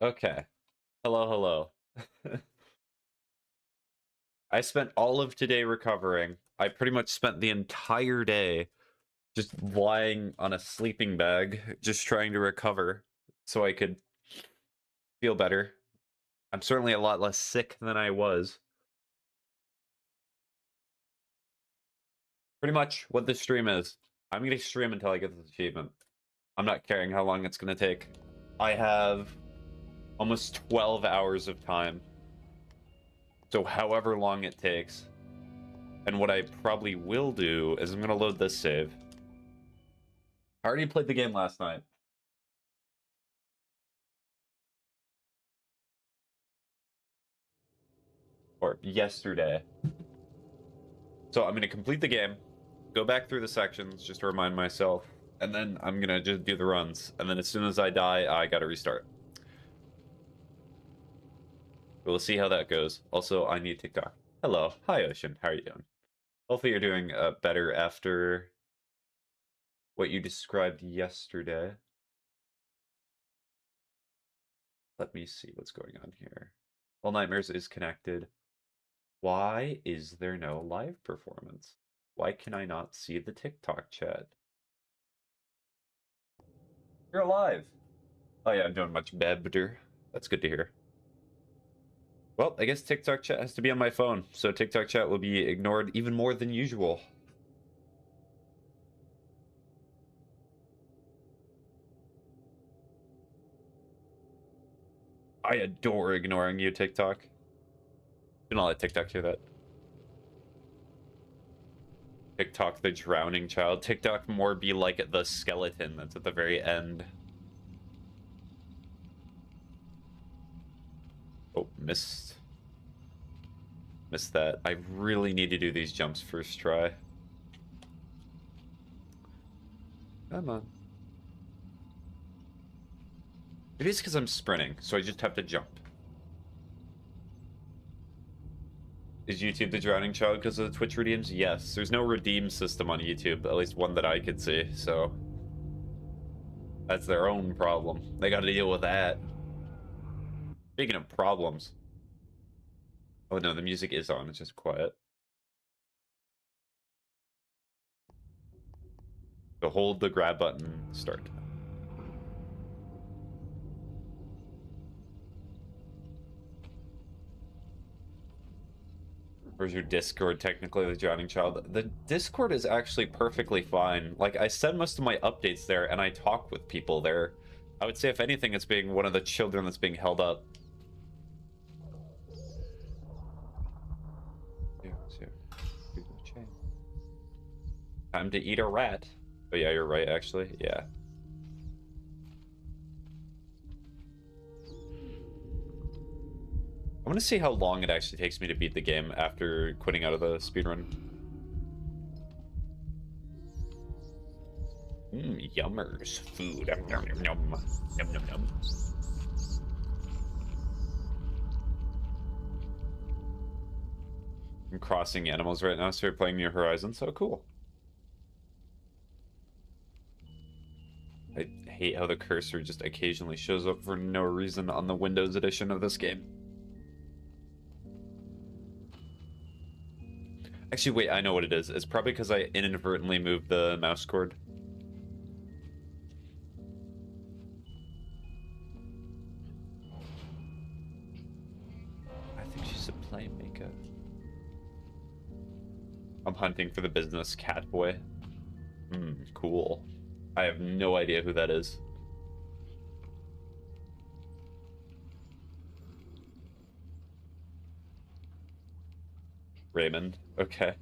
Okay. Hello, hello. I spent all of today recovering. I pretty much spent the entire day just lying on a sleeping bag, just trying to recover so I could feel better. I'm certainly a lot less sick than I was. Pretty much what this stream is. I'm gonna stream until I get this achievement. I'm not caring how long it's gonna take. I have almost 12 hours of time. So however long it takes. And what I probably will do is I'm gonna load this save. I already played the game last night. Or yesterday. So I'm gonna complete the game, go back through the sections just to remind myself, and then I'm gonna just do the runs. And then as soon as I die, I gotta restart. We'll see how that goes. Also, I need TikTok. Hello. Hi, Ocean. How are you doing? Hopefully you're doing better after what you described yesterday. Let me see what's going on here. Well, Nightmares is connected. Why is there no live performance? Why can I not see the TikTok chat? You're alive! Oh yeah, I'm doing much better. That's good to hear. Well, I guess TikTok chat has to be on my phone, so TikTok chat will be ignored even more than usual. I adore ignoring you, TikTok. Do not let TikTok do that. TikTok the drowning child. TikTok more be like the skeleton that's at the very end. Oh, missed that. I really need to do these jumps first try. Come on. Maybe it's because I'm sprinting, so I just have to jump. Is YouTube the drowning child because of the Twitch redeems? Yes. There's no redeem system on YouTube, at least one that I could see, so that's their own problem. They gotta deal with that. Speaking of problems. Oh no, the music is on, it's just quiet. So hold the grab button, start. Where's your Discord, technically the drowning child? The Discord is actually perfectly fine. Like, I send most of my updates there, and I talk with people there. I would say, if anything, it's being one of the children that's being held up. Time to eat a rat. Oh yeah, you're right, actually. Yeah. I want to see how long it actually takes me to beat the game after quitting out of the speedrun. Yummers. Food. Yum, yum, yum, yum. Yum, yum, yum. I'm crossing animals right now, so we're playing New Horizons. So cool. I hate how the cursor just occasionally shows up for no reason on the Windows edition of this game. Actually, wait, I know what it is. It's probably because I inadvertently moved the mouse cord. I think she's a playmaker. I'm hunting for the business cat boy. Cool. I have no idea who that is. Raymond. Okay.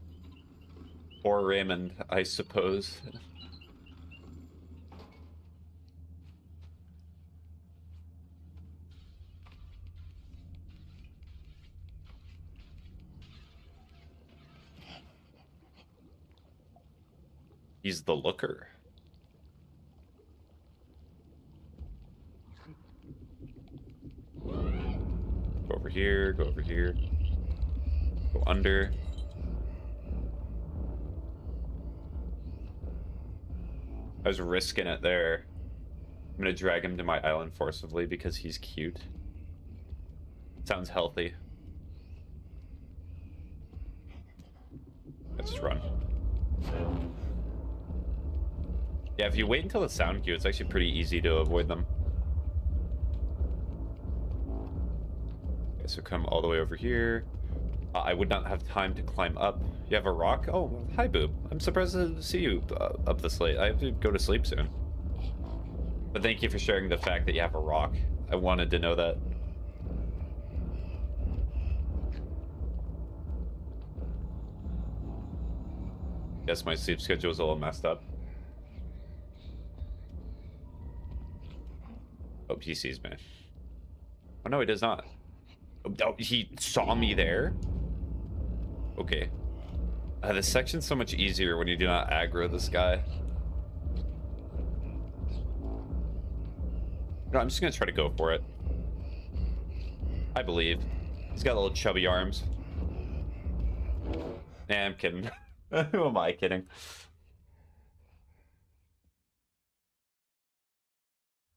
Or Raymond, I suppose. He's the looker. Go over here, go over here. Go under. I was risking it there. I'm gonna drag him to my island forcibly because he's cute. Sounds healthy. Let's just run. Yeah, if you wait until the sound cue, it's actually pretty easy to avoid them. Okay, so come all the way over here. I would not have time to climb up. You have a rock? Oh, hi, Boob. I'm surprised to see you up this late. I have to go to sleep soon. But thank you for sharing the fact that you have a rock. I wanted to know that. Yes, my sleep schedule is a little messed up. Oh, he sees me. Oh, no, he does not. Oh, he saw me there? Okay. This section's so much easier when you do not aggro this guy. No, I'm just gonna try to go for it. I believe. He's got little chubby arms. Nah, I'm kidding. Who am I kidding?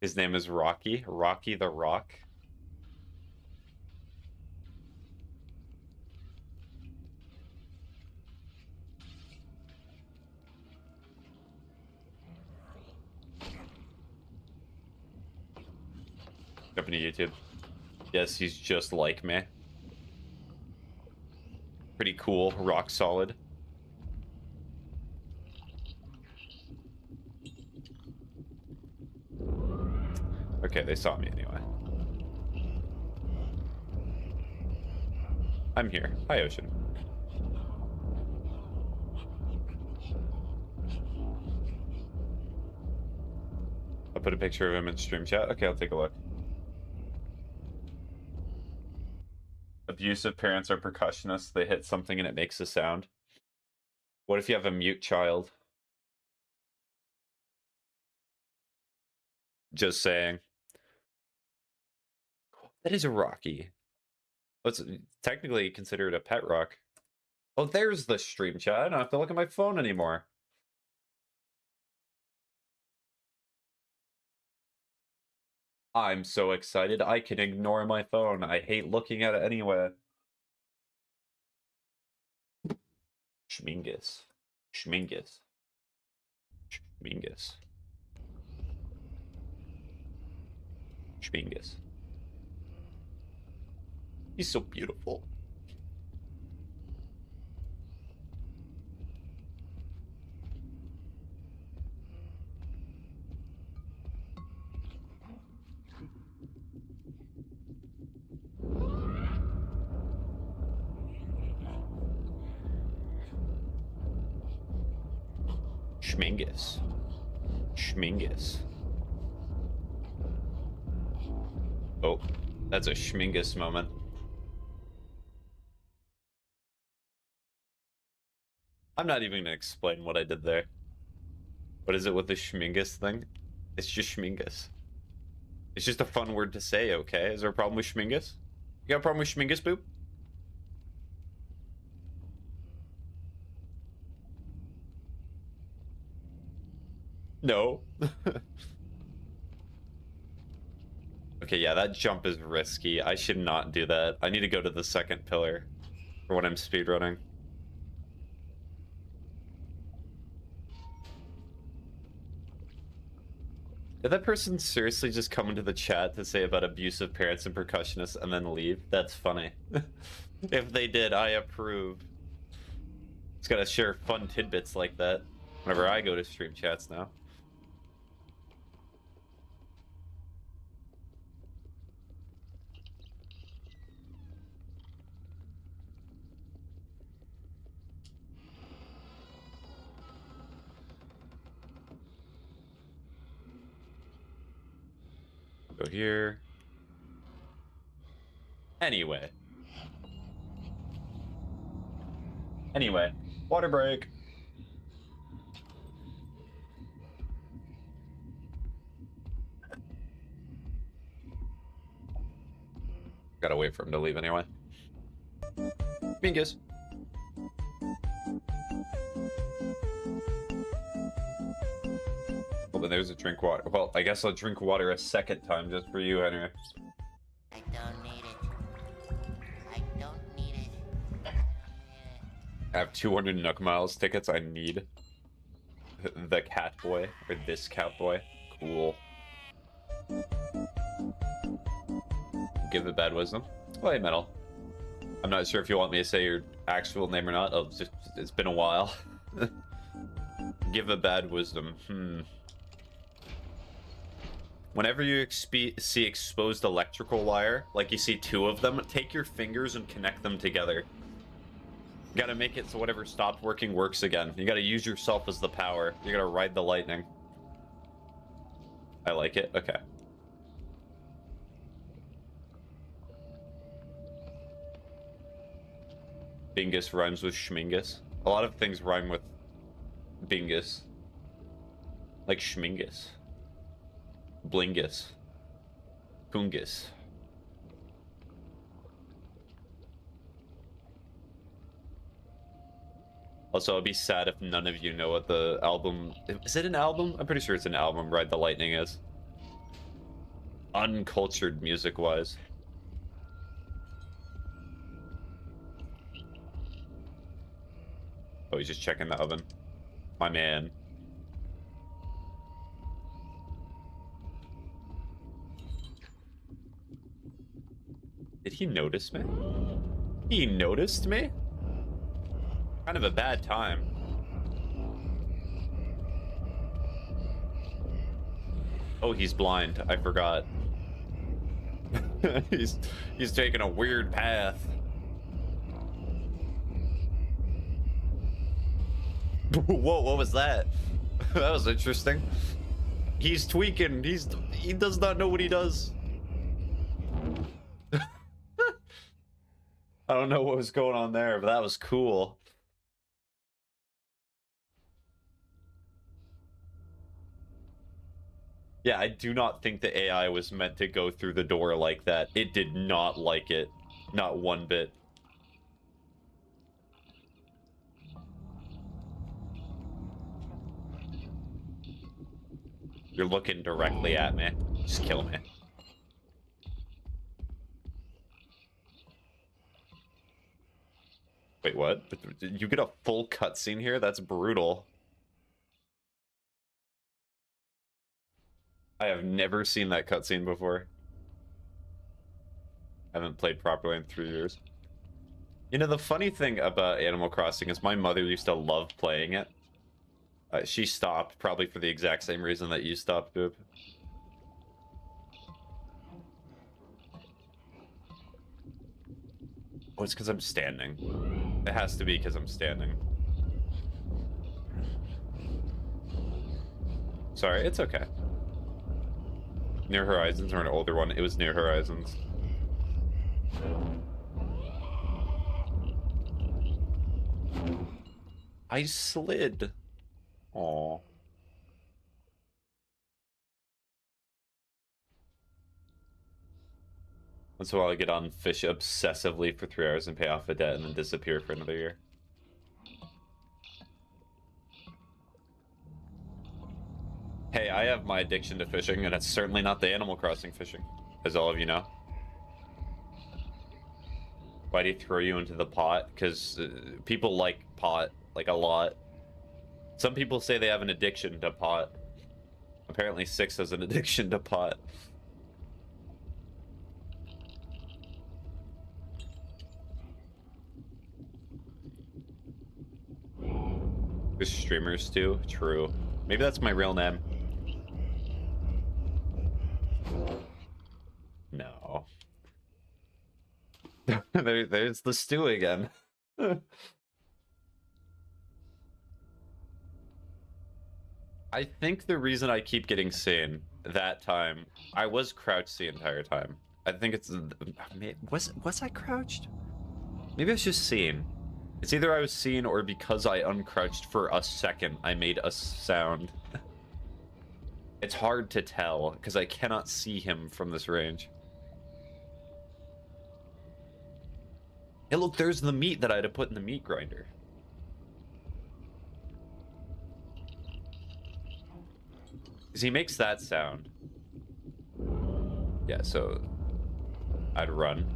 His name is Rocky. Rocky the Rock. Jumping to YouTube. Yes, he's just like me. Pretty cool, rock solid. Okay, they saw me anyway. I'm here. Hi, Ocean. I'll put a picture of him in stream chat. Okay, I'll take a look. Abusive parents are percussionists. They hit something and it makes a sound. What if you have a mute child? Just saying. That is a Rocky. Oh, it's technically considered a pet rock. Oh, there's the stream chat. I don't have to look at my phone anymore. I'm so excited. I can ignore my phone. I hate looking at it anyway. Schmingus. Schmingus. Schmingus. Schmingus. He's so beautiful. Schmingus. Schmingus. Oh, that's a Schmingus moment. I'm not even gonna explain what I did there. What is it with the Schmingus thing? It's just Schmingus. It's just a fun word to say, okay? Is there a problem with Schmingus? You got a problem with Schmingus, Boop? No. Okay, yeah, that jump is risky. I should not do that. I need to go to the second pillar for when I'm speedrunning. Did that person seriously just come into the chat to say about abusive parents and percussionists and then leave? That's funny. If they did, I approve. Just gotta share fun tidbits like that whenever I go to stream chats now. Go here. Anyway, water break. Gotta wait for him to leave anyway. Mingus. when there's a drink water. Well, I guess I'll drink water a second time just for you, Henry. I don't need it. I don't need it. I don't need it. I have 200 Nook Miles tickets. I need the cat boy, or this cat boy. Cool. Give the bad wisdom. Oh, hey, Metal. I'm not sure if you want me to say your actual name or not. Oh, it's been a while. Give a bad wisdom. Whenever you see exposed electrical wire, like you see 2 of them, take your fingers and connect them together. You gotta make it so whatever stopped working works again. You gotta use yourself as the power. You gotta ride the lightning. I like it. Okay. Bingus rhymes with Schmingus. A lot of things rhyme with Bingus. Like Schmingus. Blingus. Kungus. Also, I'd be sad if none of you know what the album... Is it an album? I'm pretty sure it's an album, Ride the Lightning is. Uncultured music-wise. Oh, he's just checking the oven. My man. Did he notice me? He noticed me? Kind of a bad time. Oh, he's blind. I forgot. he's taking a weird path. Whoa, what was that? That was interesting. He's tweaking. He does not know what he does. I don't know what was going on there, but that was cool. Yeah, I do not think the AI was meant to go through the door like that. It did not like it. Not one bit. You're looking directly at me. Just kill me. Wait, what? You get a full cutscene here? That's brutal. I have never seen that cutscene before. I haven't played properly in 3 years. You know, the funny thing about Animal Crossing is my mother used to love playing it. She stopped, probably for the exact same reason that you stopped, Boob. Oh, it's because I'm standing. It has to be because I'm standing. Sorry, it's okay. Near Horizons, or an older one. It was Near Horizons. I slid. Aww. Once in a while I get on fish obsessively for 3 hours and pay off a debt and then disappear for another year. Hey, I have my addiction to fishing, and it's certainly not the Animal Crossing fishing, as all of you know. Why do you throw you into the pot? Because people like pot, like, a lot. Some people say they have an addiction to pot. Apparently 6 has an addiction to pot. There's streamers too? True. Maybe that's my real name. No. There's the stew again. I think the reason I keep getting seen that time, I was crouched the entire time. I think it's... Was I crouched? Maybe I was just seen. It's either I was seen or because I uncrouched for a second, I made a sound. It's hard to tell because I cannot see him from this range. Hey, look, there's the meat that I had to put in the meat grinder. Because he makes that sound. Yeah, so I'd run.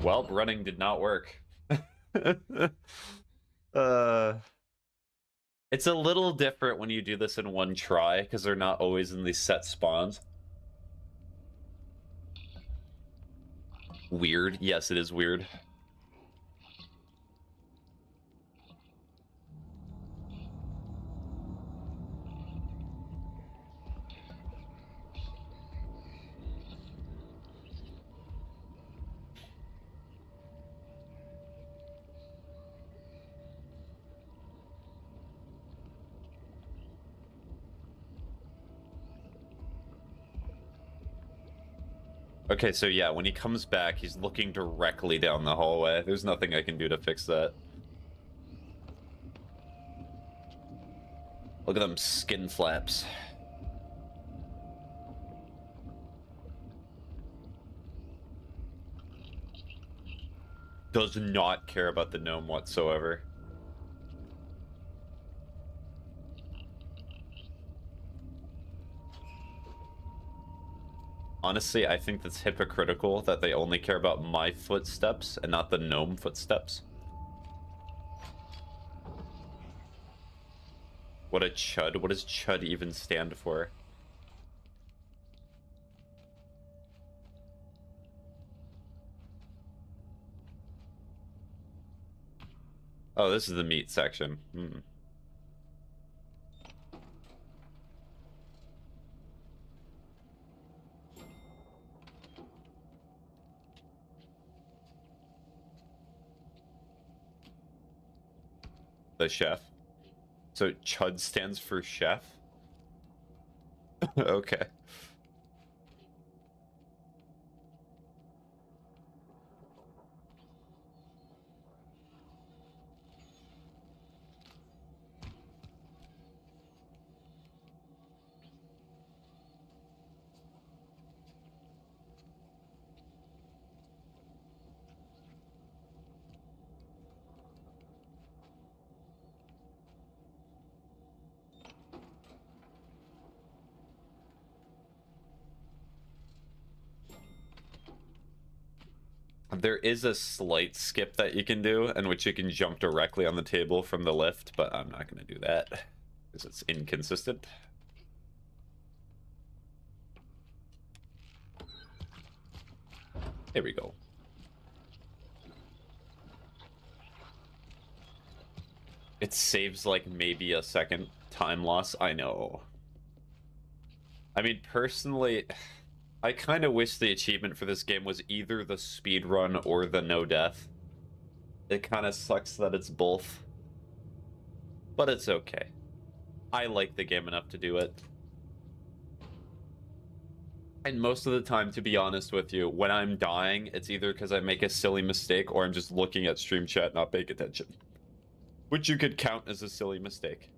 Well, running did not work. It's a little different when you do this in one try, because they're not always in these set spawns. Weird. Yes, it is weird. Okay, so yeah, when he comes back, he's looking directly down the hallway. There's nothing I can do to fix that. Look at them skin flaps. Does not care about the gnome whatsoever. Honestly, I think that's hypocritical that they only care about my footsteps and not the gnome footsteps. What a chud. What does chud even stand for? Oh, this is the meat section. Hmm. The chef. So chud stands for chef? Okay. There is a slight skip that you can do in which you can jump directly on the table from the lift, but I'm not going to do that because it's inconsistent. There we go. It saves like maybe a second time loss. I know. I mean, personally, I kind of wish the achievement for this game was either the speed run or the no death. It kind of sucks that it's both. But it's okay. I like the game enough to do it. And most of the time, to be honest with you, when I'm dying, it's either because I make a silly mistake or I'm just looking at stream chat, not paying attention. Which you could count as a silly mistake.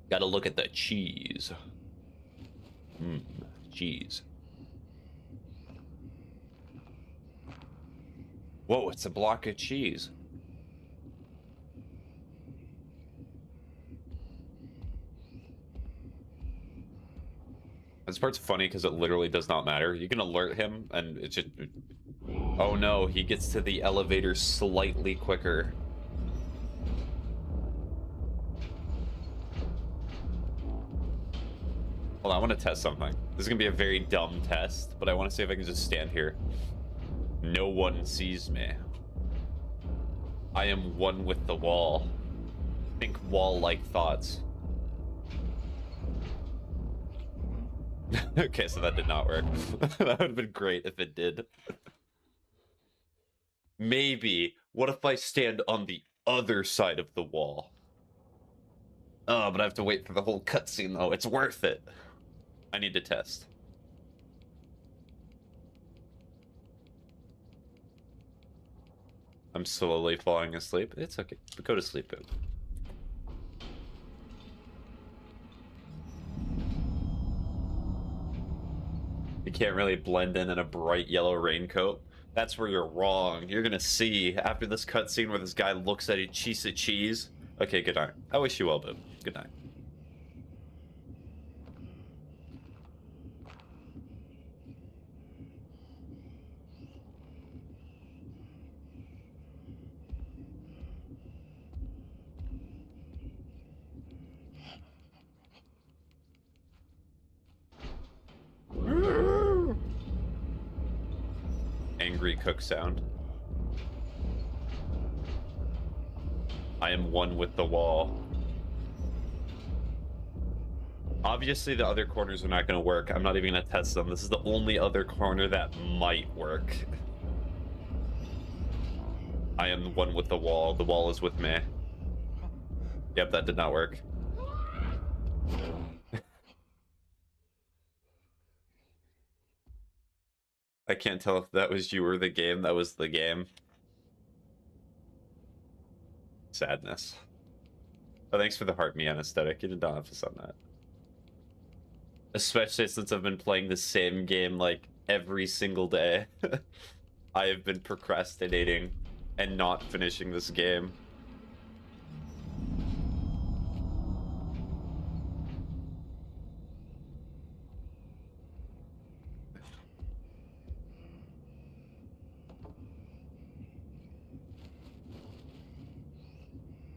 Gotta look at the cheese. Cheese. Whoa, it's a block of cheese. This part's funny because it literally does not matter. You can alert him and it just... Oh no, he gets to the elevator slightly quicker. Hold on, I want to test something. This is going to be a very dumb test, but I want to see if I can just stand here. No one sees me. I am one with the wall. Think wall-like thoughts. Okay, so that did not work. That would have been great if it did. Maybe. What if I stand on the other side of the wall? Oh, but I have to wait for the whole cutscene though. It's worth it. I need to test. I'm slowly falling asleep. It's okay. Go to sleep, babe. You can't really blend in a bright yellow raincoat. That's where you're wrong. You're gonna see after this cutscene where this guy looks at a piece of cheese. Okay, good night. I wish you well, babe. Good night. Angry cook sound. I am one with the wall. Obviously, the other corners are not going to work. I'm not even going to test them. This is the only other corner that might work. I am the one with the wall. The wall is with me. Yep, that did not work. I can't tell if that was you or the game. That was the game. Sadness. Oh, thanks for the heart me anesthetic. You did not have to send that. Especially since I've been playing the same game like every single day. I have been procrastinating and not finishing this game.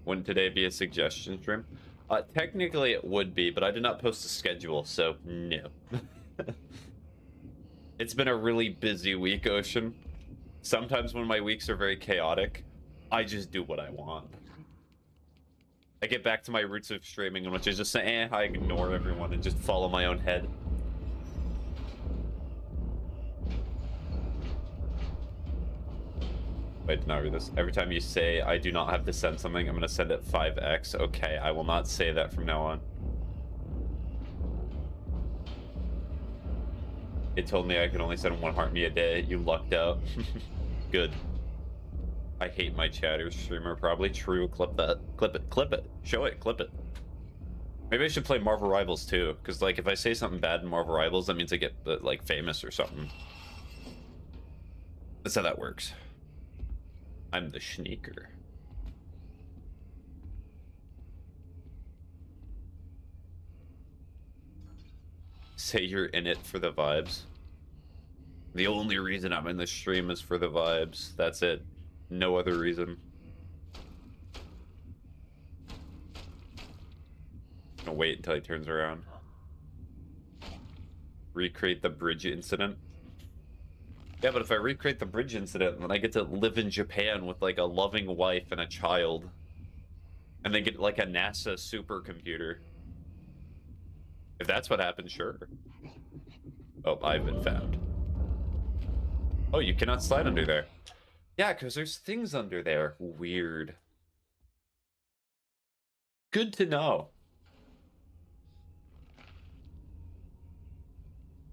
Wouldn't today be a suggestion stream? Technically it would be, but I did not post a schedule, so no. It's been a really busy week, Ocean. Sometimes when my weeks are very chaotic, I just do what I want. I get back to my roots of streaming, which is just say, I ignore everyone and just follow my own head. Wait, not read this. Every time you say I do not have to send something, I'm gonna send it 5x. Okay, I will not say that from now on. It told me I could only send one heart me a day. You lucked out. Good. I hate my chatter streamer. Probably true. Clip that. Clip it. Clip it. Show it. Clip it. Maybe I should play Marvel Rivals too, because like if I say something bad in Marvel Rivals, that means I get like famous or something. That's how that works. I'm the sneaker. Say you're in it for the vibes. The only reason I'm in this stream is for the vibes. That's it. No other reason. I'm gonna wait until he turns around. Recreate the bridge incident. Yeah, but if I recreate the bridge incident, then I get to live in Japan with like a loving wife and a child. And then get like a NASA supercomputer. If that's what happens, sure. Oh, I've been found. Oh, you cannot slide under there. Yeah, because there's things under there. Weird. Good to know.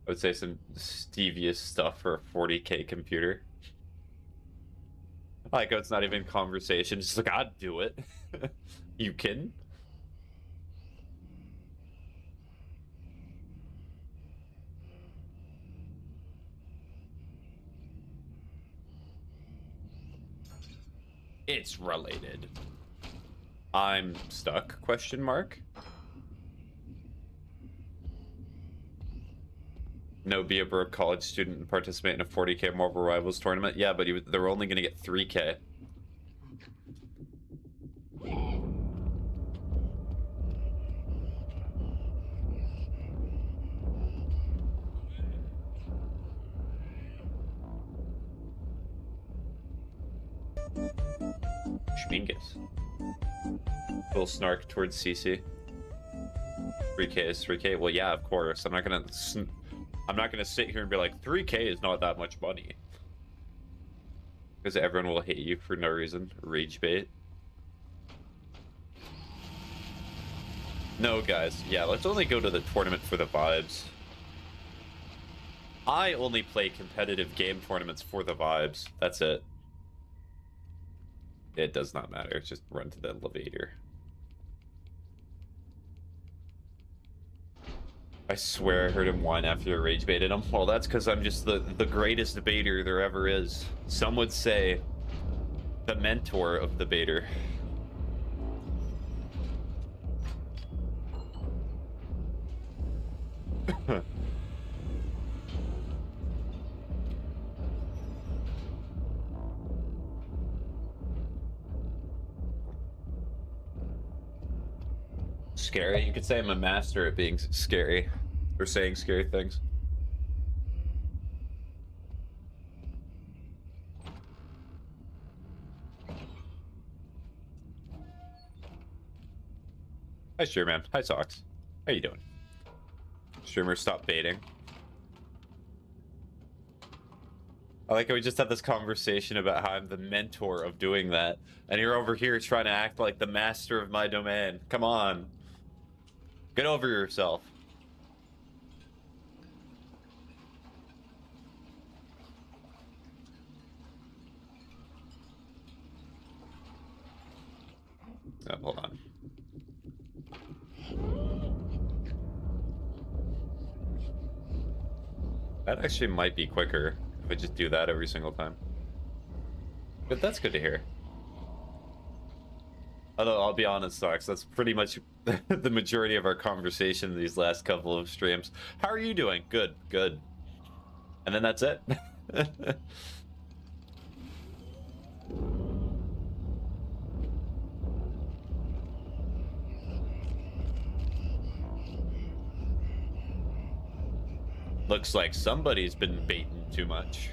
I would say some devious stuff for a 40K computer. Like, it's not even conversation. It's like, I'd do it. You kidding? It's related. I'm stuck, question mark? No, be a broke college student and participate in a 40K Marvel Rivals tournament. Yeah, but they were only going to get 3K. Schmingus. Full snark towards CC. 3K is 3K. Well, yeah, of course. I'm not gonna sit here and be like 3K is not that much money, because everyone will hate you for no reason. Rage bait. No, guys. Yeah, let's only go to the tournament for the vibes. I only play competitive game tournaments for the vibes. That's it. It does not matter. Just run to the elevator. I swear I heard him whine after I rage baited him. Well, that's because I'm just the greatest baiter there ever is. Some would say the mentor of the baiter. Scary. You could say I'm a master at being scary. Or saying scary things. Hi, Streamer. Hi, Socks. How you doing? Streamer, stop baiting. I like how we just had this conversation about how I'm the mentor of doing that. And you're over here trying to act like the master of my domain. Come on. Get over yourself. Oh, hold on. That actually might be quicker if I just do that every single time. But that's good to hear. Although, I'll be honest, Sox, that's pretty much the majority of our conversation these last couple of streams. How are you doing? Good, good. And then that's it. Looks like somebody's been baiting too much.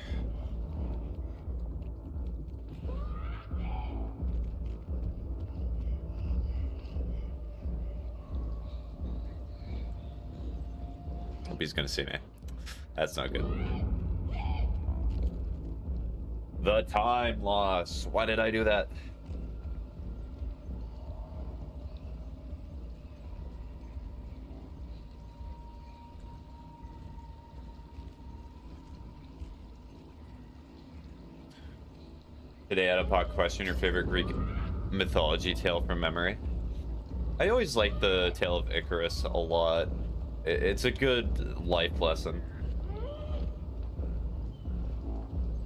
Hope he's gonna see me. That's not good. The time loss. Why did I do that? Today I had a pop question, your favorite Greek mythology tale from memory. I always like the tale of Icarus a lot. It's a good life lesson.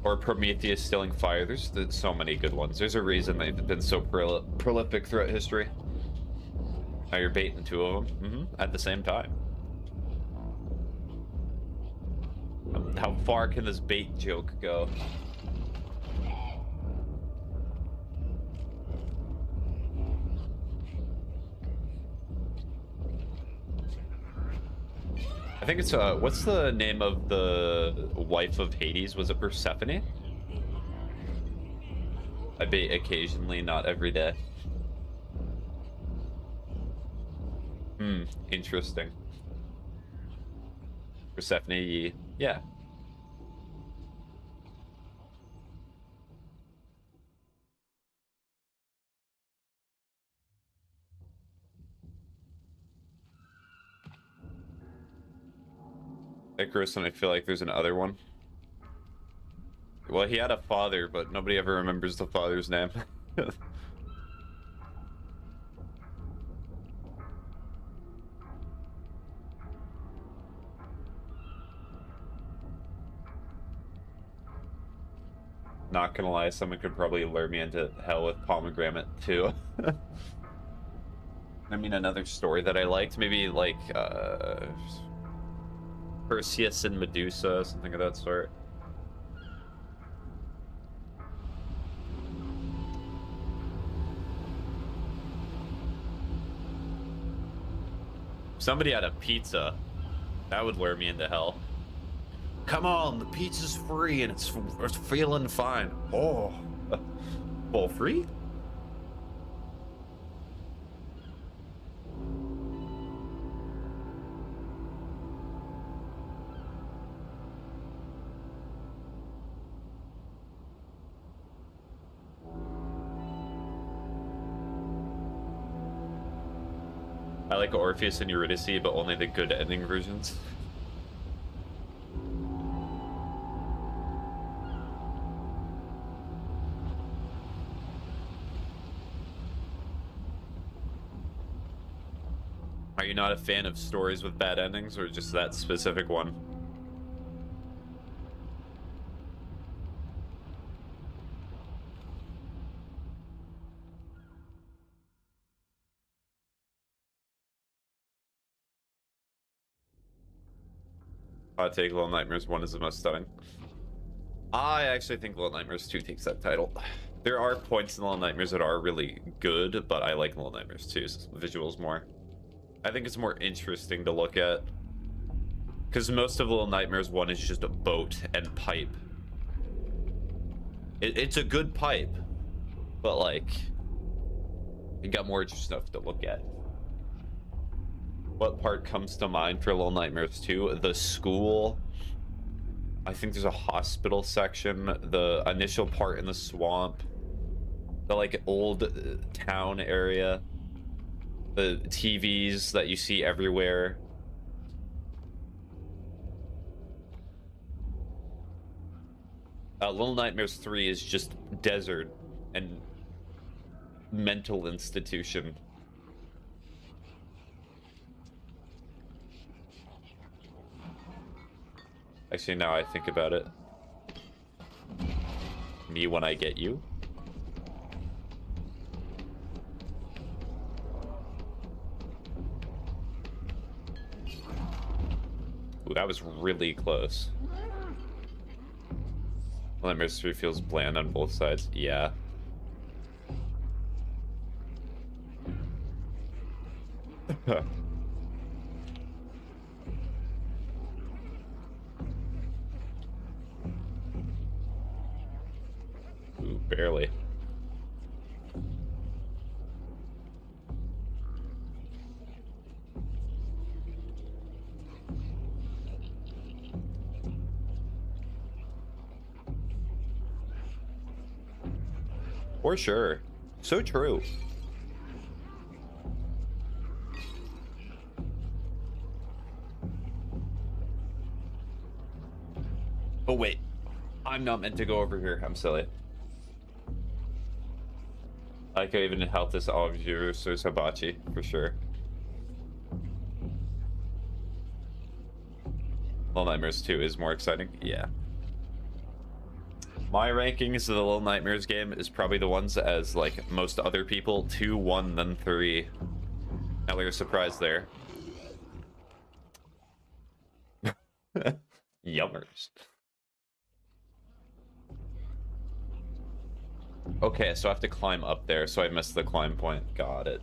Or Prometheus stealing fire. There's so many good ones. There's a reason they've been so prolific throughout history. Now you're baiting two of them at the same time. How far can this bait joke go? I think it's what's the name of the wife of Hades? Was it Persephone? I bait occasionally, not every day. Interesting. Persephone, yeah. Icarus, and I feel like there's another one. Well, he had a father, but nobody ever remembers the father's name. Not gonna lie, someone could probably lure me into hell with pomegranate too. I mean, another story that I liked, maybe like Perseus and Medusa, something of that sort. Somebody had a pizza. That would lure me into hell. Come on, the pizza's free and it's feeling fine. Oh, all free? I like Orpheus and Eurydice, but only the good ending versions. Are you not a fan of stories with bad endings, or just that specific one? Hot take, Little Nightmares 1 is the most stunning. I actually think Little Nightmares 2 takes that title. There are points in Little Nightmares that are really good, but I like Little Nightmares 2's visuals more. I think it's more interesting to look at. Because most of Little Nightmares 1 is just a boat and pipe. It's a good pipe, but like, you got more interesting stuff to look at. What part comes to mind for Little Nightmares 2? The school. I think there's a hospital section. The initial part in the swamp. The like old town area. The TVs that you see everywhere. Little Nightmares 3 is just desert and mental institution. Actually, now I think about it. Me when I get you. Ooh, that was really close. Well, that mystery feels bland on both sides. Yeah. Ooh, barely. For sure. So true. Oh, wait. I'm not meant to go over here. I'm silly. I could even help this Avarice or Hibachi, for sure. Little Nightmares 2 is more exciting. Yeah. My rankings of the Little Nightmares game is probably the ones as, like, most other people. 2, 1, then 3. Now we're surprised there. Yummers. Okay, so I have to climb up there, so I missed the climb point. Got it.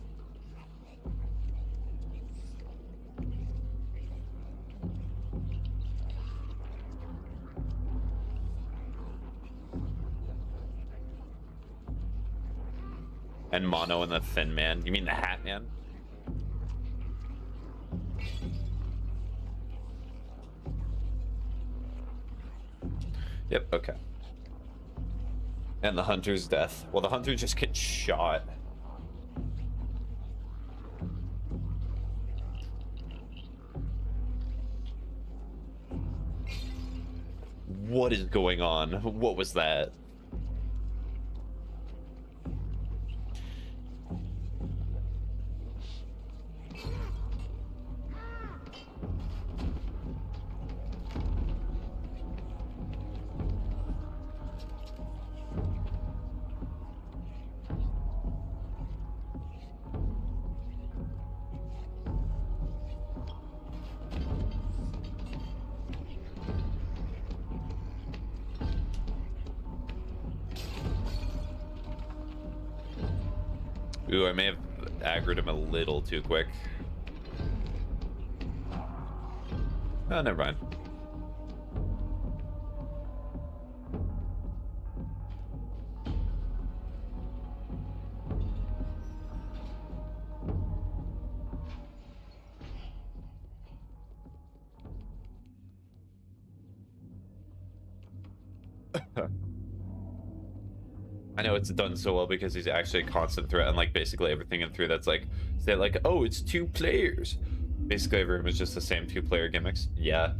And Mono and the Thin Man. You mean the Hat Man? Yep, okay. And the Hunter's death. Well, the Hunter just gets shot. What is going on? What was that? Ooh, I may have aggroed him a little too quick. Oh, never mind. I know it's done so well because he's actually a constant threat, and like basically everything in 3 that's like Say like, oh, it's 2 players. Basically, every room is just the same 2-player gimmicks. Yeah.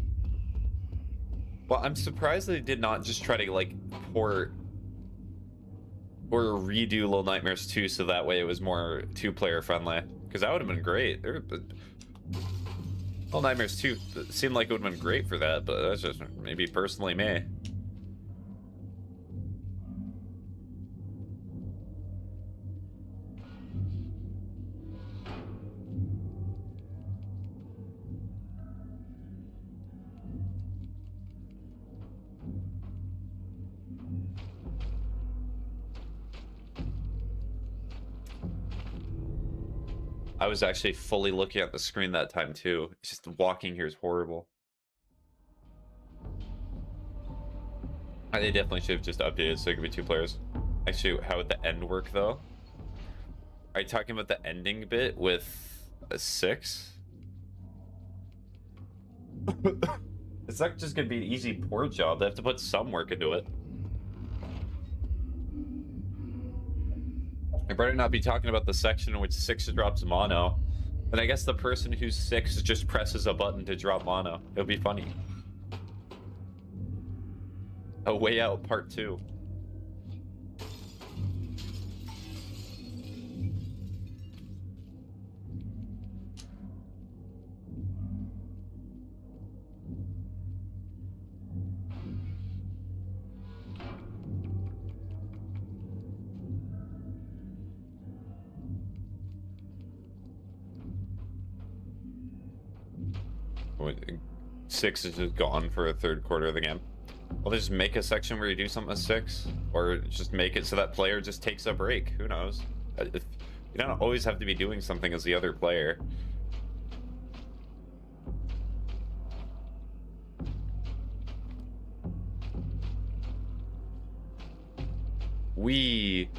Well, I'm surprised they did not just try to like port or redo Little Nightmares 2 so that way it was more 2-player friendly. Because that would have been great. Little Nightmares 2 seemed like it would have been great for that, but that's just maybe personally me. I was actually fully looking at the screen that time too. It's just walking here is horrible. They definitely should have just updated so it could be 2 players. Actually, how would the end work though? Are you talking about the ending bit with a 6? It's not just gonna be an easy port job. They have to put some work into it. I better not be talking about the section in which 6 drops mono. And I guess the person who's 6 just presses a button to drop mono. It'll be funny. A Way Out Part 2. Six is just gone for a third quarter of the game. Well, they just make a section where you do something with 6, or just make it so that player just takes a break. Who knows? You don't always have to be doing something as the other player. Wee.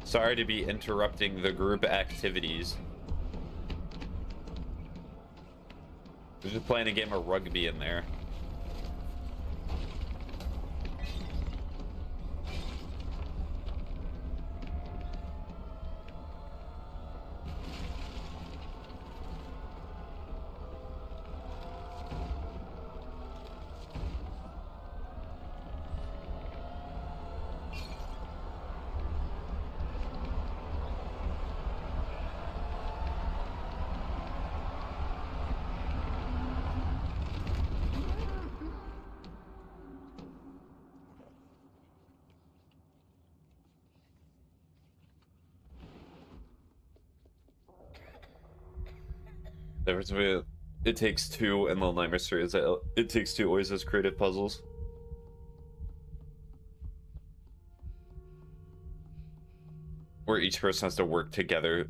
Sorry to be interrupting the group activities. We're just playing a game of rugby in there. The difference between It Takes Two and Little Nightmares 3 is that It Takes Two always has creative puzzles. Where each person has to work together.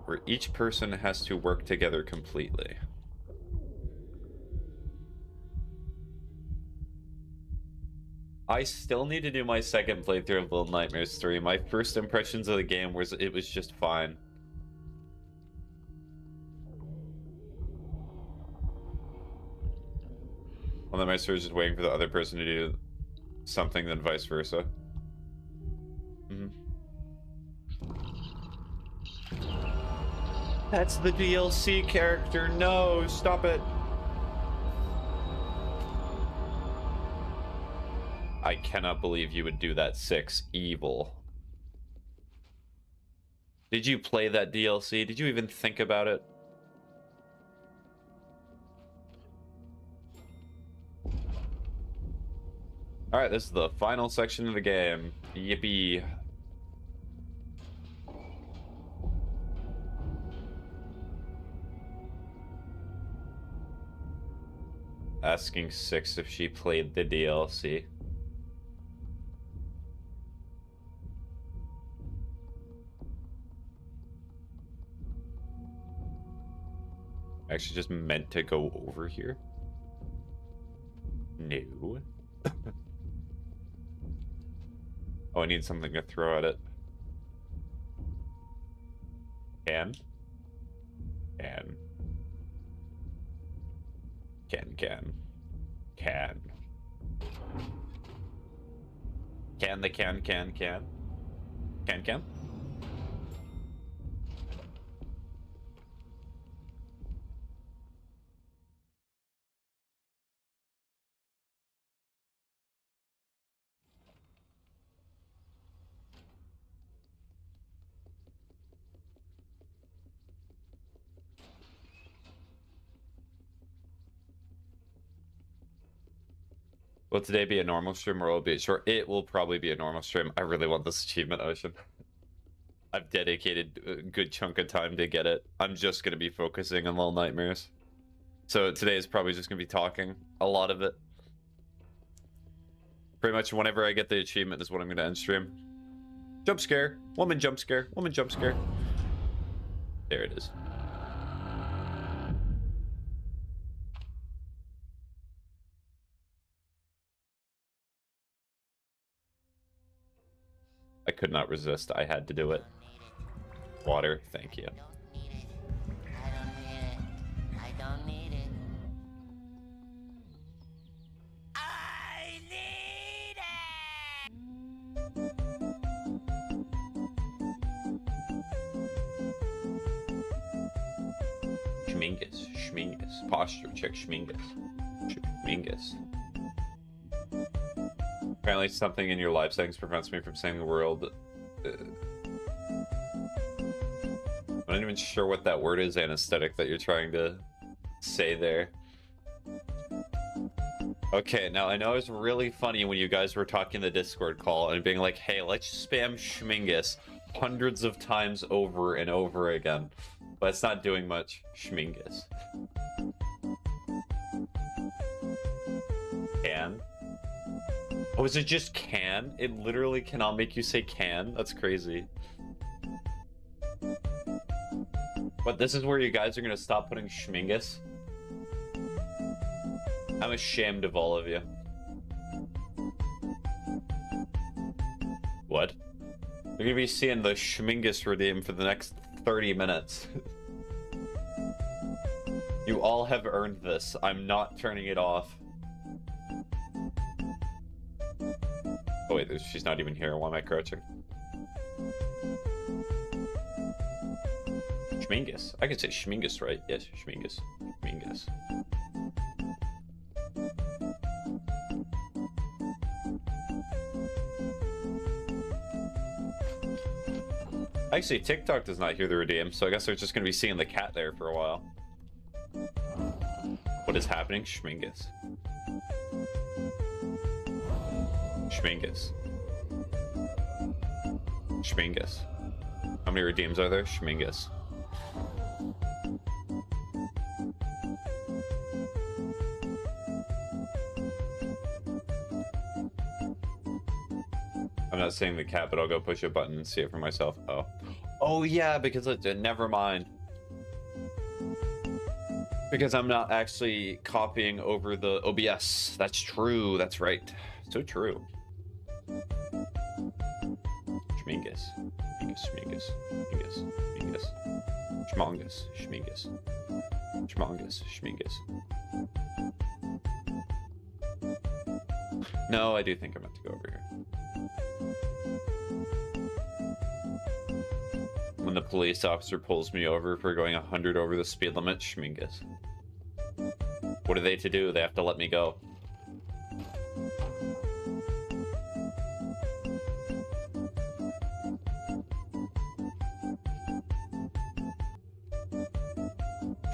Where each person has to work together completely. I still need to do my second playthrough of Little Nightmares 3. My first impressions of the game was it was just fine. Well, the master is just waiting for the other person to do something, then vice versa. That's the DLC character. No, stop it. I cannot believe you would do that, 6. Evil. Did you play that DLC? Did you even think about it? Alright, this is the final section of the game. Yippee. Asking 6 if she played the DLC. I actually just meant to go over here. No. Oh, I need something to throw at it. Can. Can. Can. Can. Can. Can the can. Can. Can. Can. Will today be a normal stream or will it be a short? It will probably be a normal stream. I really want this achievement, Ocean. I've dedicated a good chunk of time to get it. I'm just going to be focusing on Little Nightmares. So today is probably just going to be talking. A lot of it. Pretty much whenever I get the achievement is what I'm going to end stream. Jump scare. Woman jump scare. Woman jump scare. There it is. I could not resist. I had to do it. Water, thank you. I don't need it. I need it. Schmingus. Posture check, Schmingus. Schmingus. Apparently something in your live settings prevents me from saying the word. I'm not even sure what that word is, anesthetic, that you're trying to say there. Okay, now I know it's really funny when you guys were talking the Discord call and being like, hey, let's spam Schmingus hundreds of times over and over again. But it's not doing much. Schmingus. Can? Oh, is it just can? It literally cannot make you say can? That's crazy. But this is where you guys are gonna stop putting Schmingus? I'm ashamed of all of you. What? You're gonna be seeing the Schmingus redeem for the next 30 minutes. You all have earned this. I'm not turning it off. Oh wait, she's not even here. Why am I crouching? Schmingus. I could say Schmingus, right? Yes, Schmingus. Schmingus. Actually, TikTok does not hear the redeem, so I guess they're just going to be seeing the cat there for a while. What is happening? Schmingus. Schmingus. Schmingus. How many redeems are there? Schmingus. I'm not saying the cat, but I'll go push a button and see it for myself. Oh. Oh yeah, because it never mind. Because I'm not actually copying over the OBS. That's true. That's right. So true. Schmingus. Schmingus. Schmingus. Schmingus. Schmingus. Schmongus. Schmingus. Schmongus. Schmingus. No, I do think I meant to go over here. When the police officer pulls me over for going 100 over the speed limit, Schmingus. What are they to do? They have to let me go.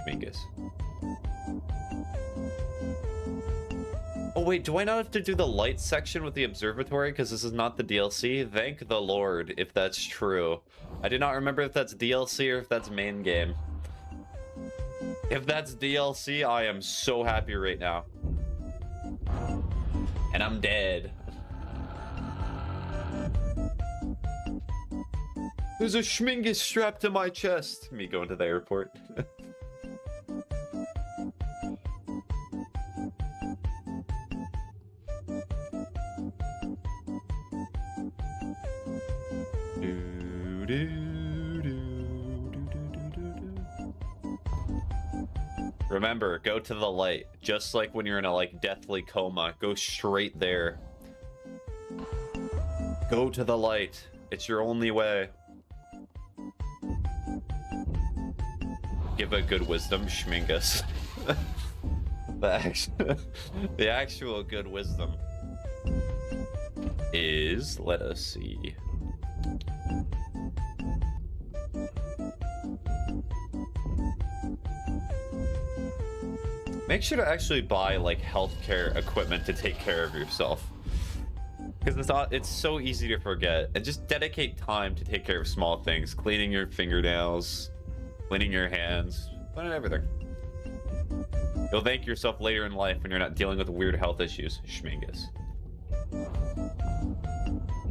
Schmingus. Oh wait, do I not have to do the light section with the observatory because this is not the DLC? Thank the Lord if that's true. I do not remember if that's DLC or if that's main game. If that's DLC, I am so happy right now. And I'm dead. There's a Schmingus strapped to my chest. Me going to the airport. Do, do, do, do, do, do, do. Remember, go to the light. Just like when you're in a like deathly coma, go straight there. Go to the light. It's your only way. Give a good wisdom, Schmingus. The actual good wisdom is, let us see. Make sure to actually buy like healthcare equipment to take care of yourself. Because it's so easy to forget. And just dedicate time to take care of small things. Cleaning your fingernails, cleaning your hands, cleaning everything. You'll thank yourself later in life when you're not dealing with weird health issues. Schmingus.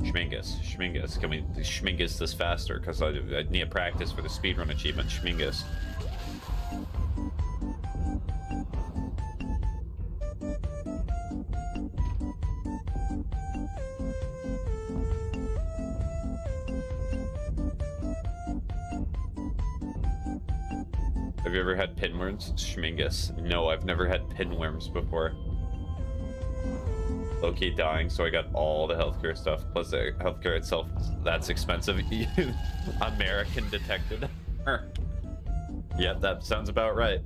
Schmingus. Schmingus. Can we schmingus this faster? Because I need to practice for the speedrun achievement. Schmingus. Have you ever had pinworms? Schmingus. No, I've never had pinworms before. Low-key dying, so I got all the healthcare stuff, plus the healthcare itself, that's expensive. American detected. Yep, that sounds about right.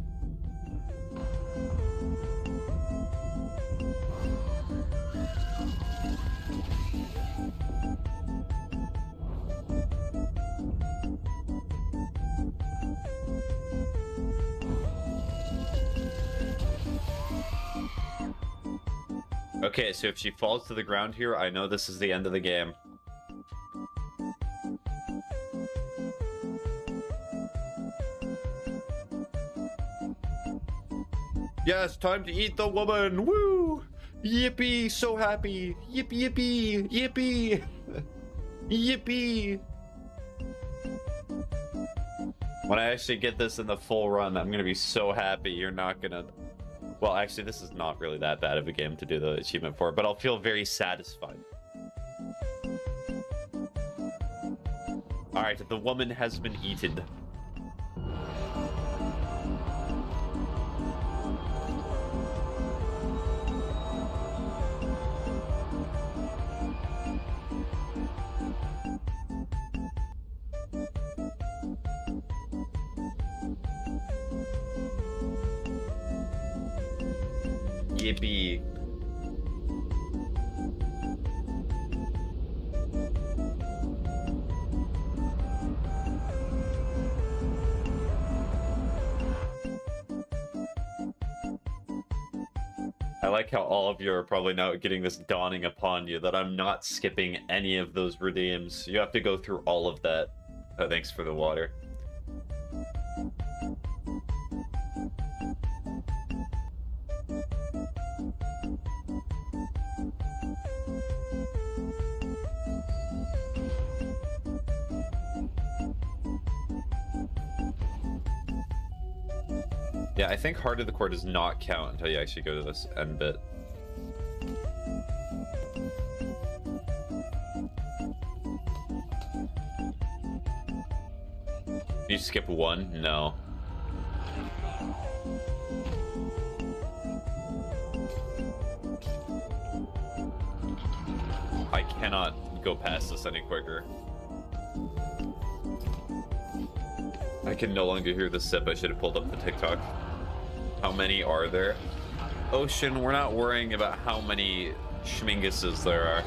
Okay, so if she falls to the ground here, I know this is the end of the game. Yes, time to eat the woman! Woo! Yippee! So happy! Yippee, yippee! Yippee! Yippee! When I actually get this in the full run, I'm gonna be so happy. You're not gonna... Well, actually, this is not really that bad of a game to do the achievement for, but I'll feel very satisfied. Alright, the woman has been eaten. Yippee. I like how all of you are probably now getting this dawning upon you that I'm not skipping any of those redeems. You have to go through all of that. Oh, thanks for the water. Yeah, I think Heart of the Core does not count until you actually go to this end bit. You skip one? No. I cannot go past this any quicker. I can no longer hear the sip. I should have pulled up the TikTok. How many are there? Ocean, we're not worrying about how many schminguses there are.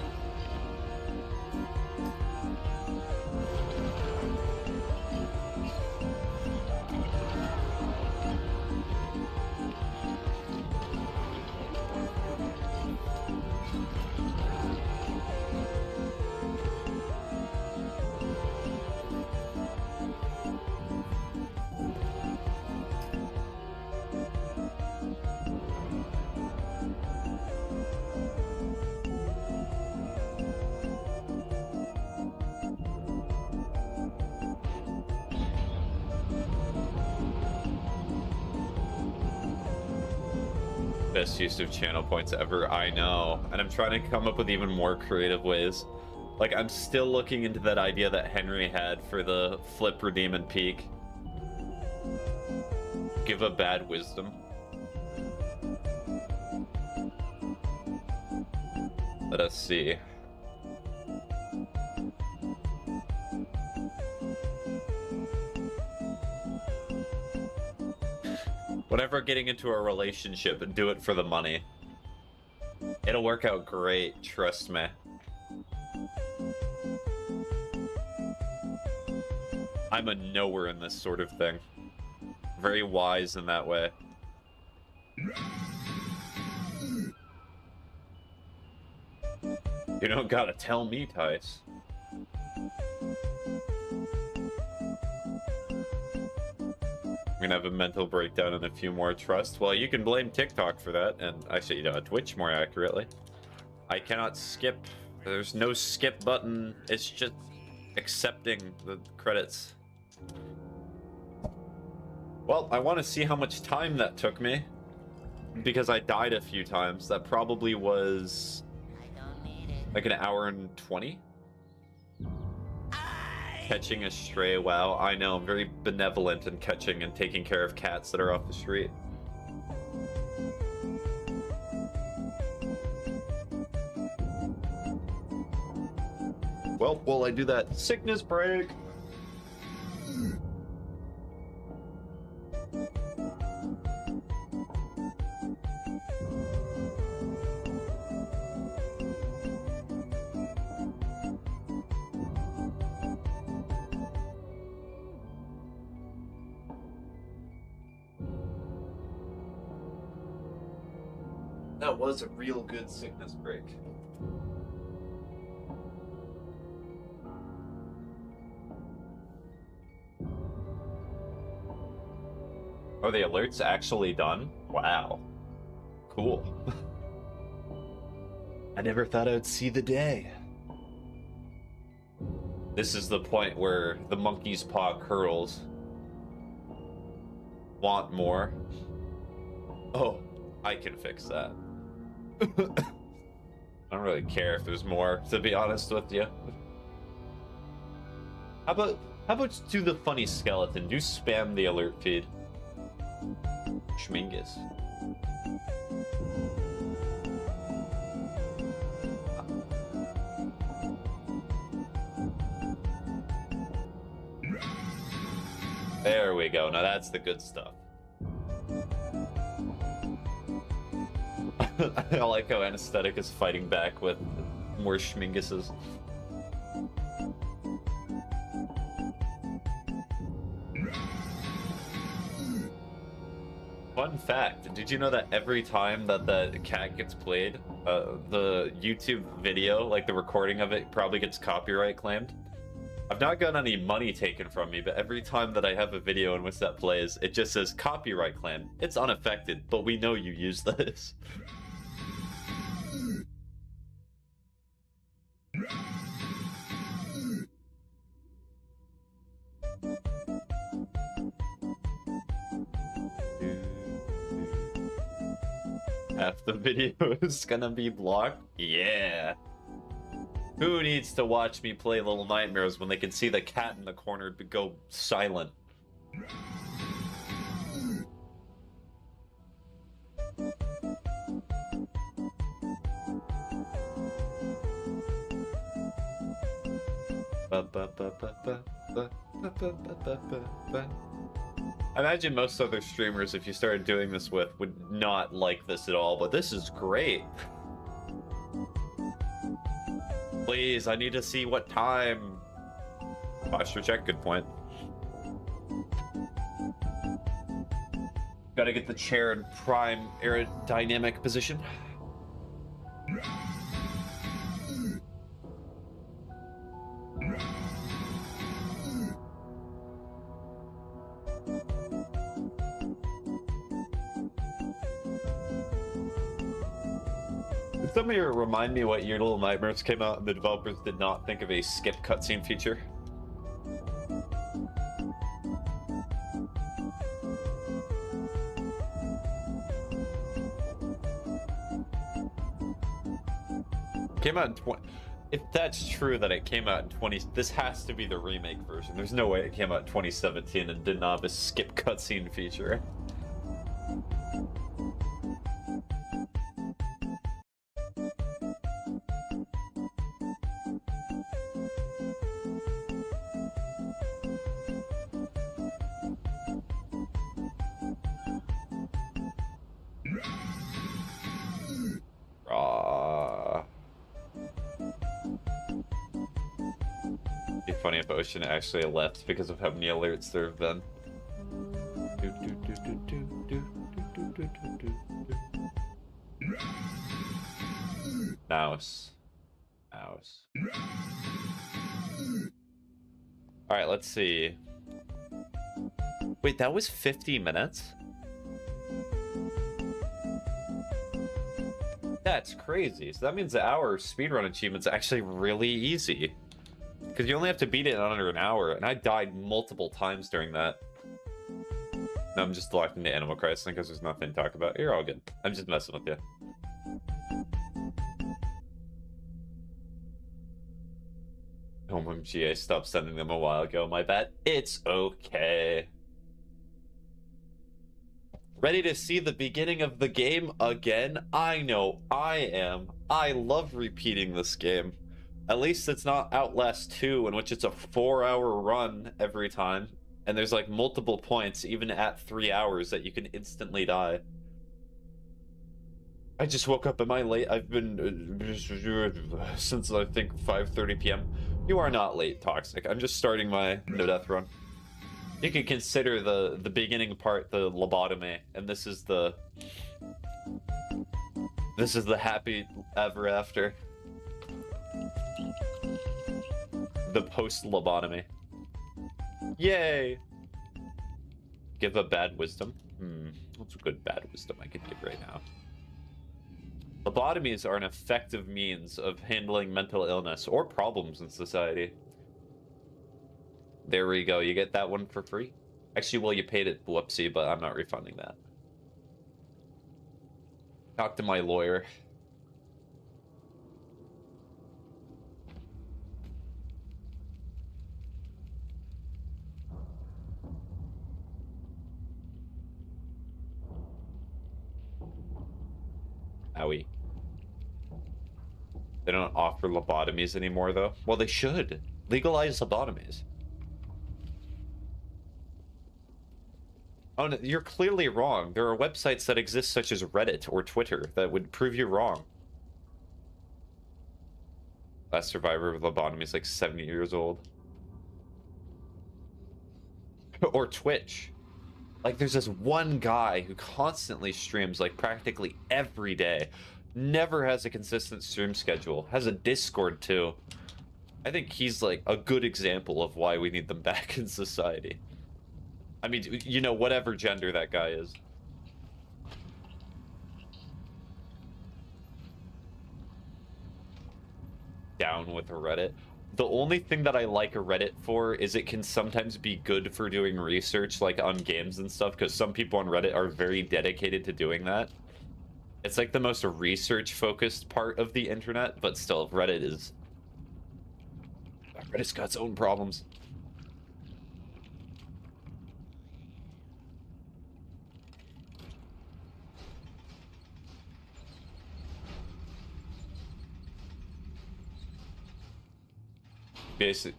Best use of channel points ever. I know, and I'm trying to come up with even more creative ways Like, I'm still looking into that idea that Henry had for the flip, redeem, and peak. Give a bad wisdom. Let us see. Whenever getting into a relationship, do it for the money. It'll work out great, trust me. I'm a knower in this sort of thing. Very wise in that way. You don't gotta tell me, Tice. I'm gonna have a mental breakdown and a few more trust. Well, you can blame TikTok for that, and actually, Twitch more accurately. I cannot skip. There's no skip button. It's just accepting the credits. Well, I want to see how much time that took me, because I died a few times. That probably was like an hour and 20. Catching a stray. Wow, I know, I'm very benevolent in catching and taking care of cats that are off the street. Well, while I do that sickness break. That was a real good sickness break. Are the alerts actually done? Wow. Cool. I never thought I would see the day. This is the point where the monkey's paw curls. Want more? Oh, I can fix that. I don't really care if there's more, to be honest with you. How about do the funny skeleton? Do spam the alert feed. Schmingus. There we go. Now that's the good stuff. I like how Anesthetic is fighting back with more Schminguses. Fun fact, did you know that every time that the cat gets played, the YouTube video, like the recording of it, probably gets copyright claimed? I've not gotten any money taken from me, but every time that I have a video in which that plays, it just says copyright claim. It's unaffected, but we know you use this. Half the video is gonna be blocked? Yeah. Who needs to watch me play Little Nightmares when they can see the cat in the corner go silent? I imagine most other streamers, if you started doing this with, would not like this at all, but this is great. Please, I need to see what time. Posture check, good point. Gotta get the chair in prime aerodynamic position. Can somebody remind me what year Little Nightmares came out and the developers did not think of a skip cutscene feature? Came out in If that's true that it came out in 20... This has to be the remake version. There's no way it came out in 2017 and did not have a skip cutscene feature. Be funny if Ocean actually left because of how many alerts there have been. Mouse. Mouse. Alright, let's see. Wait, that was 50 minutes? That's crazy. So that means the hour speedrun achievement's actually really easy. Because you only have to beat it in under an hour, and I died multiple times during that. No, I'm just locked into Animal Crossing because there's nothing to talk about. You're all good. I'm just messing with you. OMG, I stopped sending them a while ago, my bad. It's okay. Ready to see the beginning of the game again? I know I am. I love repeating this game. At least it's not Outlast 2, in which it's a 4-hour run every time. And there's like multiple points, even at 3 hours, that you can instantly die. I just woke up. Am I late? I've been since I think 5:30 p.m. You are not late, Toxic. I'm just starting my no death run. You can consider the beginning part the lobotomy, and this is the happy ever after. The post lobotomy. Yay! Give a bad wisdom. What's a good bad wisdom I could give right now? Lobotomies are an effective means of handling mental illness or problems in society. There we go. You get that one for free. Actually, well, you paid it, whoopsie, but I'm not refunding that. Talk to my lawyer. Owie. They don't offer lobotomies anymore, though. Well, they should. Legalize lobotomies. Oh, no, you're clearly wrong. There are websites that exist such as Reddit or Twitter that would prove you wrong. Last survivor of lobotomy is like 70 years old. Or Twitch. Like, there's this one guy who constantly streams, like, practically every day. Never has a consistent stream schedule. Has a Discord, too. I think he's, like, a good example of why we need them back in society. I mean, you know, whatever gender that guy is. Down with Reddit. The only thing that I like a Reddit for is it can sometimes be good for doing research, like on games and stuff, because some people on Reddit are very dedicated to doing that. It's like the most research-focused part of the internet, but still, Reddit's got its own problems.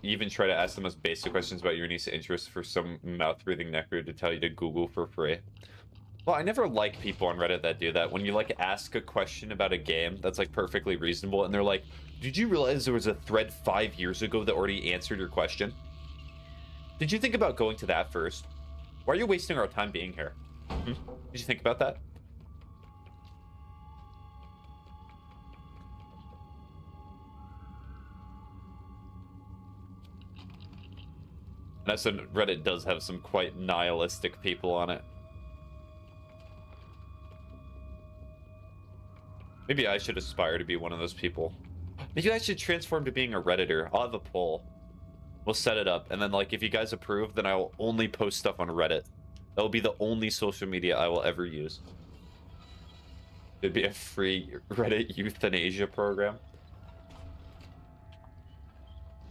Even try to ask the most basic questions about your niece's interests for some mouth-breathing necro to tell you to Google for free. Well, I never like people on Reddit that do that. When you, like, ask a question about a game that's, like, perfectly reasonable, and they're like, did you realize there was a thread 5 years ago that already answered your question? Did you think about going to that first? Why are you wasting our time being here? Did you think about that? And I said Reddit does have some quite nihilistic people on it. Maybe I should aspire to be one of those people. Maybe I should transform to being a Redditor. I'll have a poll. We'll set it up, and then, like, if you guys approve, then I will only post stuff on Reddit. That will be the only social media I will ever use. It'd be a free Reddit euthanasia program.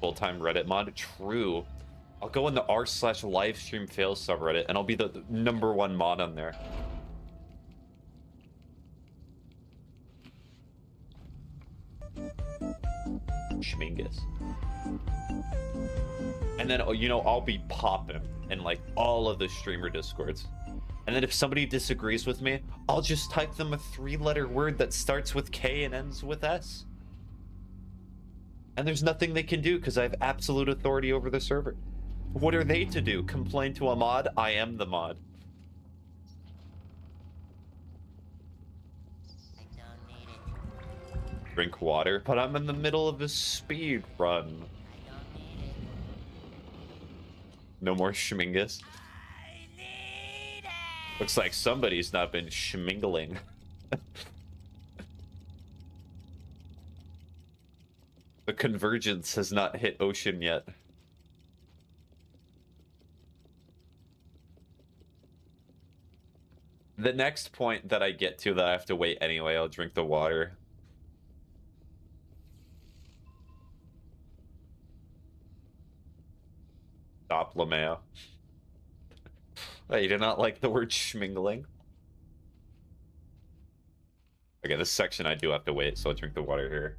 Full-time Reddit mod. True. I'll go in the r/livestream fails subreddit and I'll be the #1 mod on there. Schmingus. And then, you know, I'll be popping in like all of the streamer discords. And then if somebody disagrees with me, I'll just type them a 3-letter word that starts with K and ends with S. And there's nothing they can do because I have absolute authority over the server. What are they to do? Complain to a mod? I am the mod. I don't need it. Drink water, but I'm in the middle of a speed run. I don't need it. No more schmingus. I need it. Looks like somebody's not been schmingling. The convergence has not hit ocean yet. The next point that I get to that I have to wait anyway, I'll drink the water. Stop, LeMayo. Oh, you do not like the word schmingling? Okay, this section I do have to wait, so I'll drink the water here.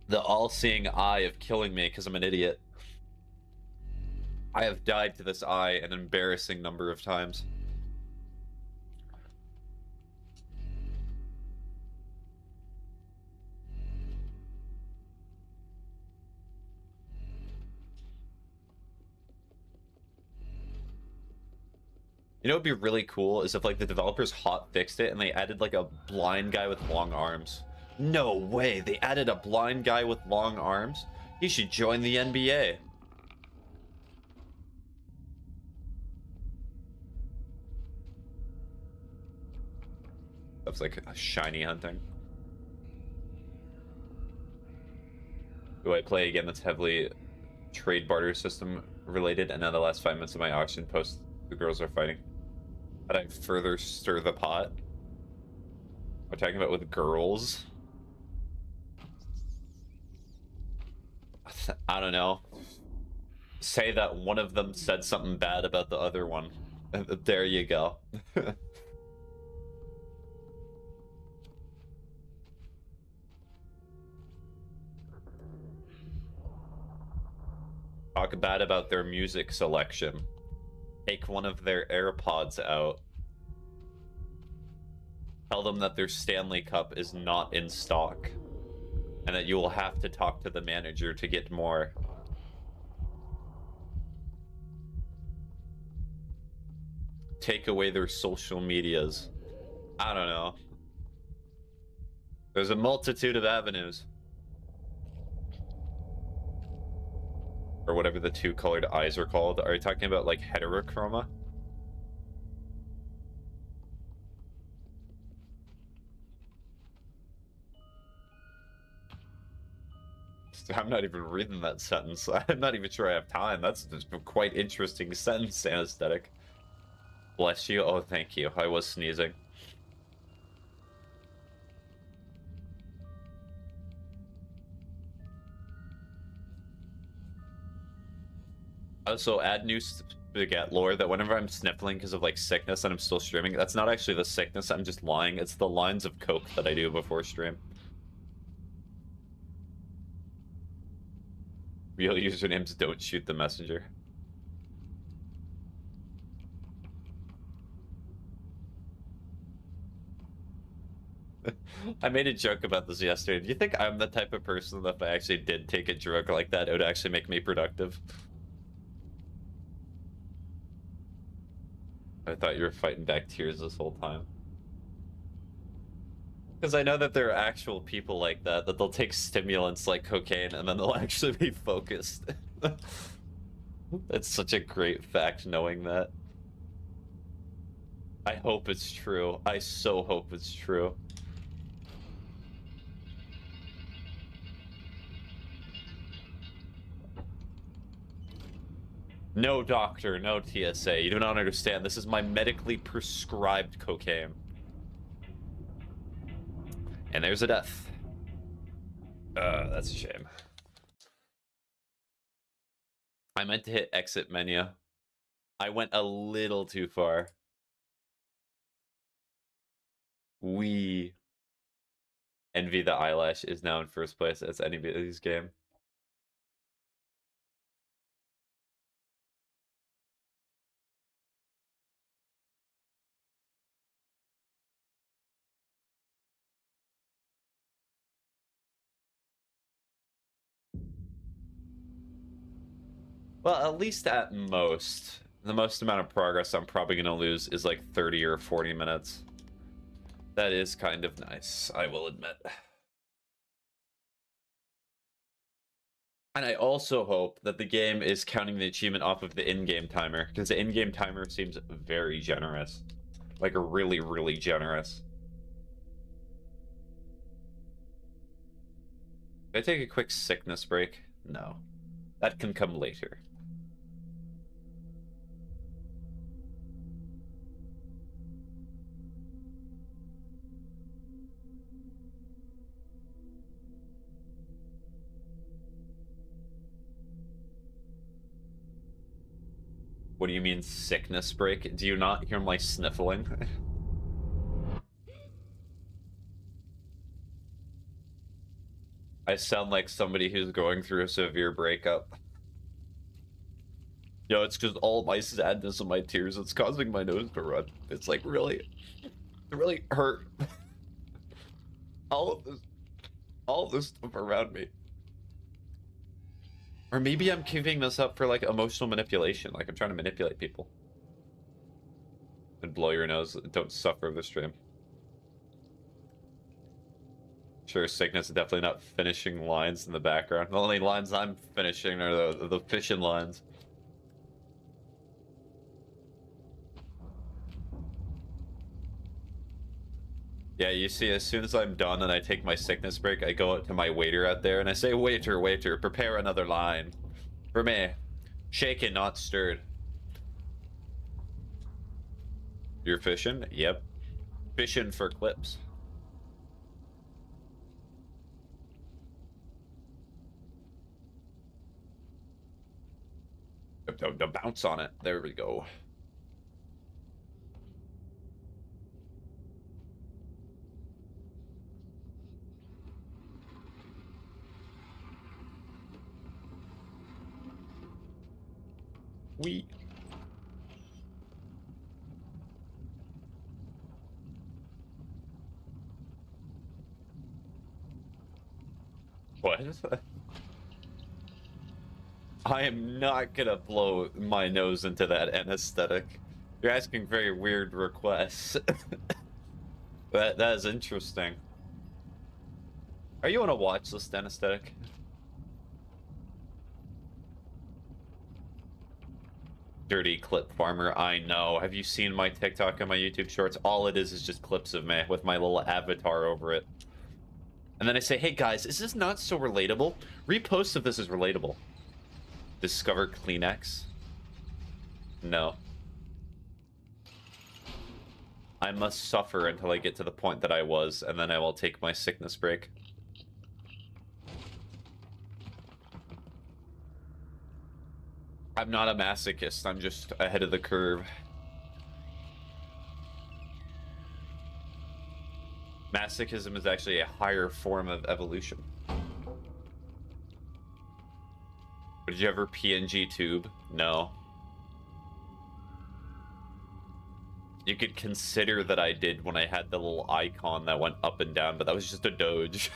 The all-seeing eye of killing me because I'm an idiot. I have died to this eye an embarrassing number of times. You know what would be really cool is if like the developers hot fixed it and they added like a blind guy with long arms. No way, they added a blind guy with long arms? He should join the NBA. That's like a shiny hunting. Do I play again that's heavily trade barter system related? And now the last 5 minutes of my auction post, the girls are fighting. But I further stir the pot. We're talking about with girls. I don't know. Say that one of them said something bad about the other one. There you go. Talk bad about their music selection. Take one of their AirPods out. Tell them that their Stanley Cup is not in stock. And that you will have to talk to the manager to get more. Take away their social medias. I don't know. There's a multitude of avenues. Or whatever the two colored eyes are called. Are you talking about like heterochroma? I'm not even reading that sentence. I'm not even sure I have time. That's just a quite interesting sentence anesthetic. Bless you. Oh, thank you. I was sneezing. Also, add new spaghetti lore that whenever I'm sniffling because of like sickness and I'm still streaming, that's not actually the sickness, I'm just lying. It's the lines of coke that I do before stream. Real usernames don't shoot the messenger. I made a joke about this yesterday. Do you think I'm the type of person that if I actually did take a drug like that, it would actually make me productive? I thought you were fighting back tears this whole time. Because I know that there are actual people like that they'll take stimulants like cocaine and then they'll actually be focused. It's such a great fact knowing that. I hope it's true. I so hope it's true. No doctor, no TSA. You do not understand. This is my medically prescribed cocaine. And there's a death. That's a shame. I meant to hit exit menu. I went a little too far. We envy the eyelash is now in first place as anybody's game. Well, at least at most, the most amount of progress I'm probably going to lose is like 30 or 40 minutes. That is kind of nice, I will admit. And I also hope that the game is counting the achievement off of the in-game timer, because the in-game timer seems very generous. Like, really, really generous. Did I take a quick sickness break? No. That can come later. What do you mean, sickness break? Do you not hear my sniffling? I sound like somebody who's going through a severe breakup. Yo, it's because all my sadness and my tears, it's causing my nose to run. It's like really hurt. all of this stuff around me. Or maybe I'm keeping this up for like emotional manipulation, like I'm trying to manipulate people. And blow your nose, don't suffer the stream. Sure, sickness is definitely not finishing lines in the background. The only lines I'm finishing are the fishing lines. Yeah, you see, as soon as I'm done and I take my sickness break, I go out to my waiter out there and I say, waiter, waiter, prepare another line. For me. Shaken, not stirred. You're fishing? Yep. Fishing for clips. Don't bounce on it. There we go. We. What? I am not gonna blow my nose into that anesthetic. You're asking very weird requests. That is interesting. Are you on a watch list anesthetic? Dirty clip farmer, I know. Have you seen my TikTok and my YouTube shorts? All it is just clips of me with my little avatar over it. And then I say, hey guys, is this not so relatable? Repost if this is relatable. Discover Kleenex? No. I must suffer until I get to the point that I was, and then I will take my sickness break. I'm not a masochist, I'm just ahead of the curve. Masochism is actually a higher form of evolution. Did you ever PNG tube? No. You could consider that I did when I had the little icon that went up and down, but that was just a doge.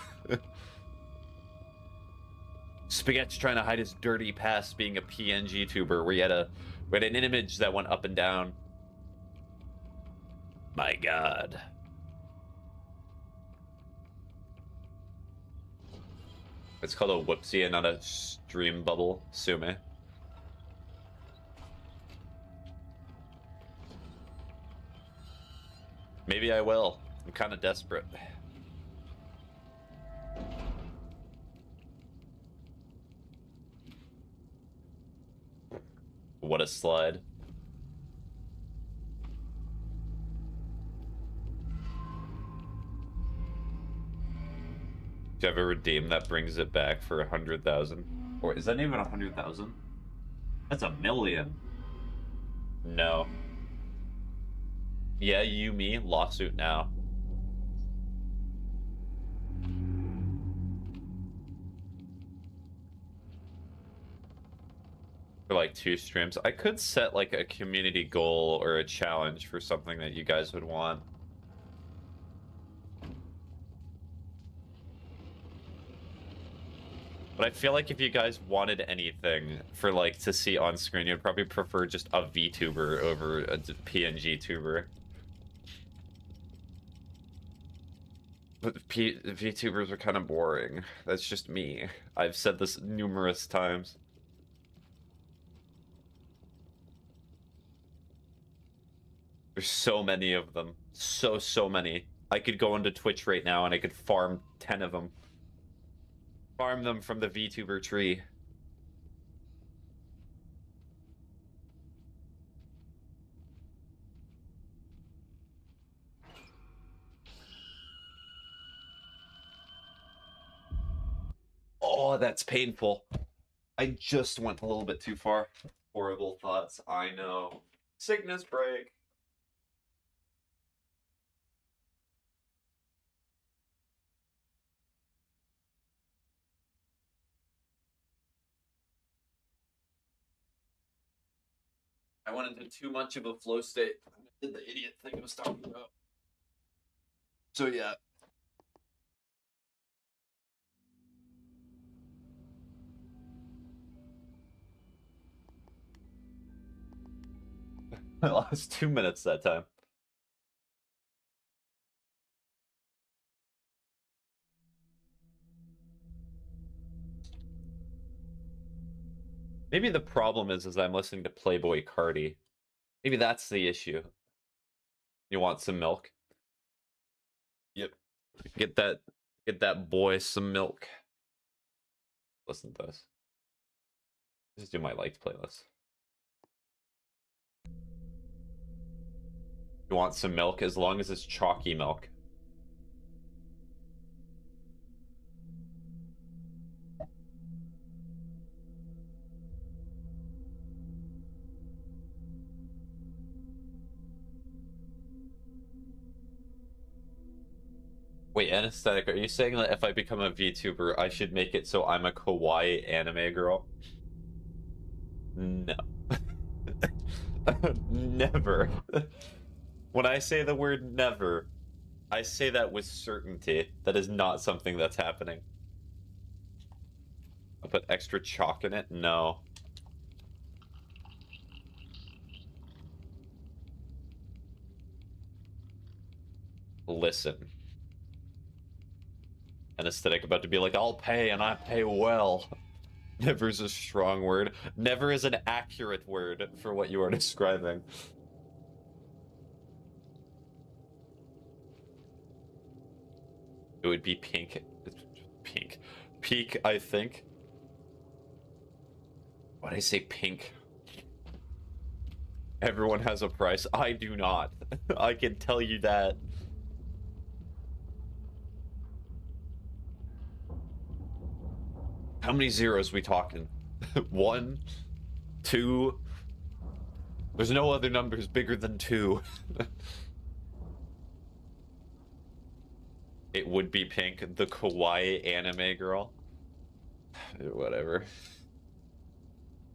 Spaghetti's trying to hide his dirty past being a PNG tuber where we had an image that went up and down. My god. It's called a whoopsie and not a stream bubble, sue me. Maybe I will. I'm kind of desperate. What a slide. Do you have a redeem that brings it back for 100,000? Or is that even 100,000? That's 1,000,000. No. Yeah, you, me, lawsuit now. For like 2 streams. I could set like a community goal or a challenge for something that you guys would want. But I feel like if you guys wanted anything for like to see on screen, you'd probably prefer just a VTuber over a PNG tuber. But VTubers are kind of boring. That's just me. I've said this numerous times. There's so many of them. So many. I could go into Twitch right now and I could farm 10 of them. Farm them from the VTuber tree. Oh, that's painful. I just went a little bit too far. Horrible thoughts, I know. Sickness break. I went into too much of a flow state. I did the idiot thing I was talking about. So yeah. I lost 2 minutes that time. Maybe the problem is I'm listening to Playboy Cardi. Maybe that's the issue. You want some milk? Yep. Get that boy some milk. Listen to this. Just do my liked playlist. You want some milk as long as it's chalky milk. Wait, anesthetic, are you saying that if I become a VTuber, I should make it so I'm a kawaii anime girl? No. Never. When I say the word never, I say that with certainty. That is not something that's happening. I'll put extra chalk in it? No. Listen. Anesthetic about to be like, I'll pay and I pay well. Never is a strong word. Never is an accurate word for what you are describing. It would be pink. Pink. Peak, I think. Why did I say pink? Everyone has a price. I do not. I can tell you that. How many zeros we talking? 1? 2? There's no other numbers bigger than 2. It would be pink, the kawaii anime girl. Whatever.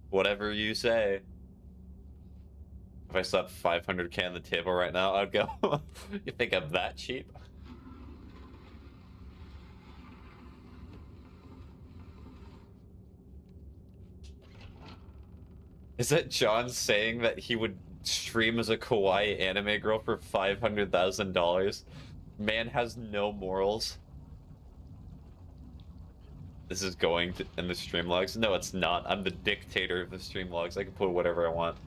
Whatever you say. If I slapped 500k on the table right now, I'd go, you think I'm that cheap? Is that John saying that he would stream as a kawaii anime girl for $500,000? Man has no morals. This is going to in the stream logs? No, it's not. I'm the dictator of the stream logs. I can put whatever I want.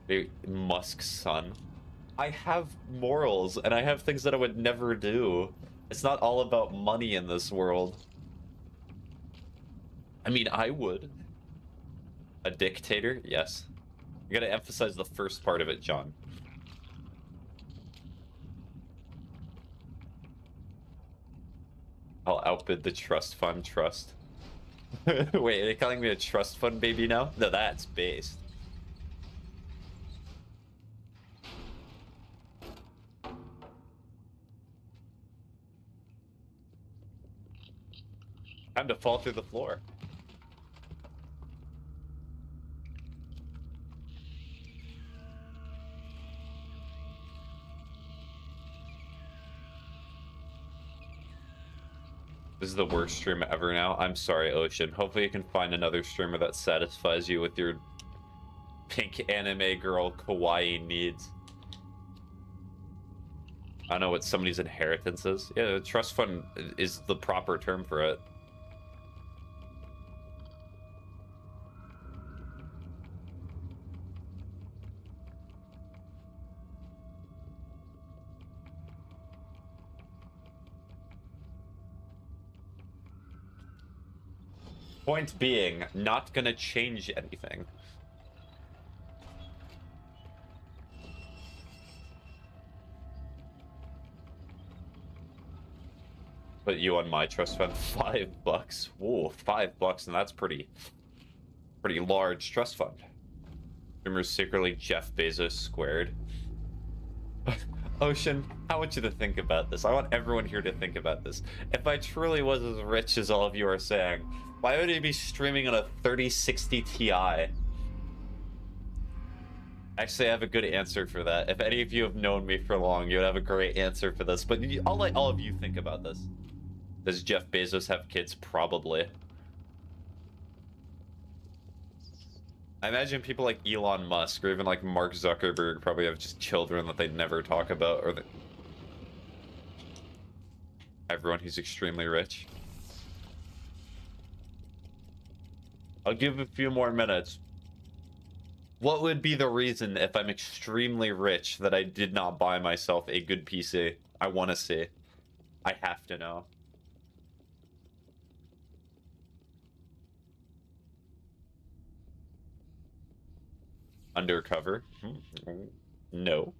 Dude, Musk's son. I have morals, and I have things that I would never do. It's not all about money in this world. I mean, I would. A dictator? Yes. You gotta emphasize the first part of it, John. I'll outbid the trust fund trust. Wait, are they calling me a trust fund baby now? No, that's based. Time to fall through the floor. This is the worst stream ever now. I'm sorry, Ocean. Hopefully you can find another streamer that satisfies you with your pink anime girl kawaii needs. I don't know what somebody's inheritance is. Yeah, the trust fund is the proper term for it. Point being, not gonna change anything. Put you on my trust fund, $5. Whoa, $5, and that's pretty large trust fund. Streamer's secretly Jeff Bezos squared. Ocean, I want you to think about this. I want everyone here to think about this. If I truly was as rich as all of you are saying, why would I be streaming on a 3060 Ti? Actually, I have a good answer for that. If any of you have known me for long, you would have a great answer for this. But I'll let all of you think about this. Does Jeff Bezos have kids? Probably. I imagine people like Elon Musk or even like Mark Zuckerberg probably have just children that they never talk about, or everyone who's extremely rich. I'll give a few more minutes. What would be the reason if I'm extremely rich that I did not buy myself a good PC? I want to see. I have to know. Undercover? No.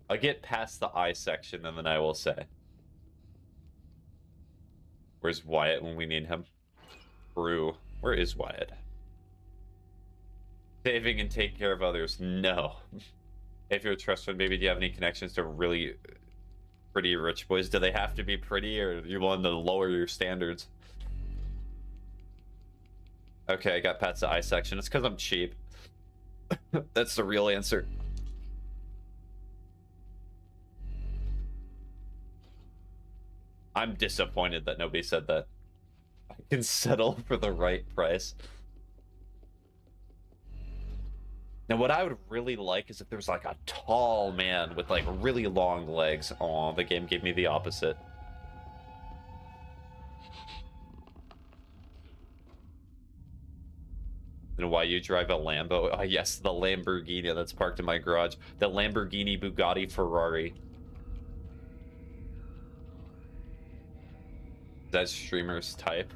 I'll get past the I section and then I will say. Where's Wyatt when we need him? Brew. Where is Wyatt? Saving and take care of others. No. If you're a trust fund, maybe do you have any connections to really pretty rich boys? Do they have to be pretty, or are you willing to lower your standards? Okay, I got past the I section. It's because I'm cheap. That's the real answer. I'm disappointed that nobody said that. I can settle for the right price. Now, what I would really like is if there was like a tall man with like really long legs. Aw, the game gave me the opposite. And why you drive a Lambo? Oh, yes, the Lamborghini that's parked in my garage. The Lamborghini, Bugatti, Ferrari. That streamer's type?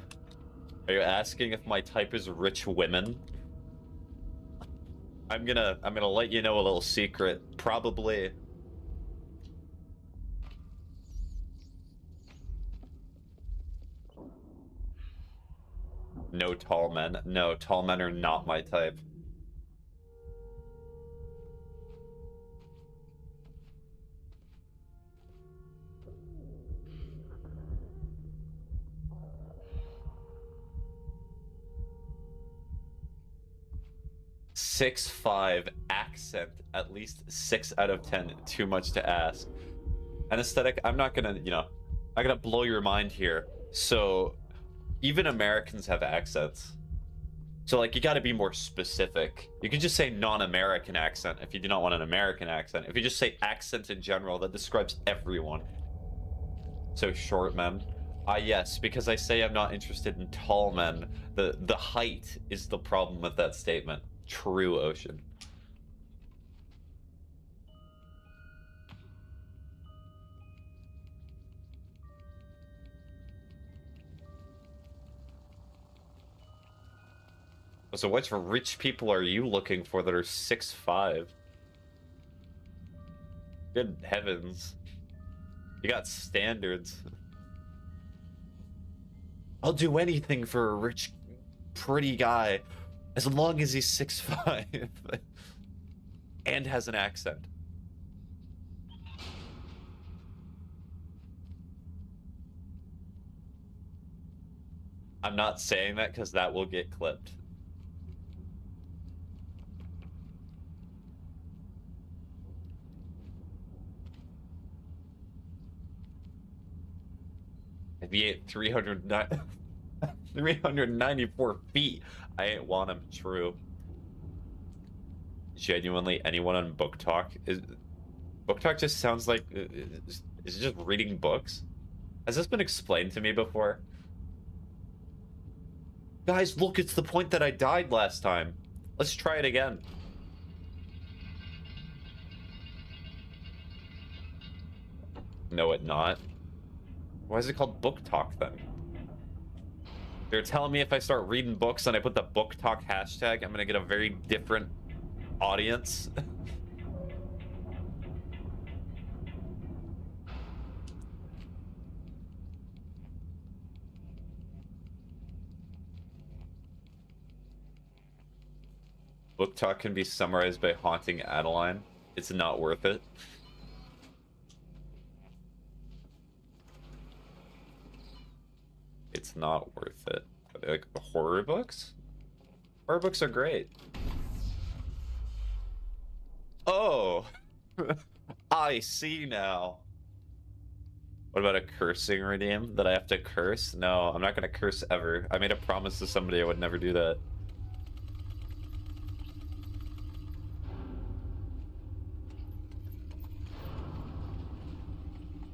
Are you asking if my type is rich women? I'm gonna let you know a little secret. Probably. No tall men. No, tall men are not my type. (6'5" accent, at least 6 out of 10. Too much to ask. An aesthetic, I'm not gonna, I'm gonna blow your mind here. So, even Americans have accents. So, like, you gotta be more specific. You could just say non-American accent if you do not want an American accent. If you just say accent in general, that describes everyone. So, short men. Yes, because I say I'm not interested in tall men. The height is the problem with that statement. True, Ocean. So which rich people are you looking for that are 6'5"? Good heavens. You got standards. I'll do anything for a rich, pretty guy, as long as he's 6'5", and has an accent. I'm not saying that because that will get clipped. If he ate 394 feet, I ain't want him. True. Genuinely, anyone on Book Talk Book Talk just sounds like is it just reading books? Has this been explained to me before? Guys, look, it's the point that I died last time. Let's try it again. No, it not. Why is it called Book Talk then? They're telling me if I start reading books and I put the Book Talk hashtag, I'm gonna get a very different audience. Book Talk can be summarized by haunting Adeline. It's not worth it. It's not worth it. Like horror books? Horror books are great. Oh, I see now. What about a cursing redeem that I have to curse? No, I'm not gonna curse ever. I made a promise to somebody I would never do that.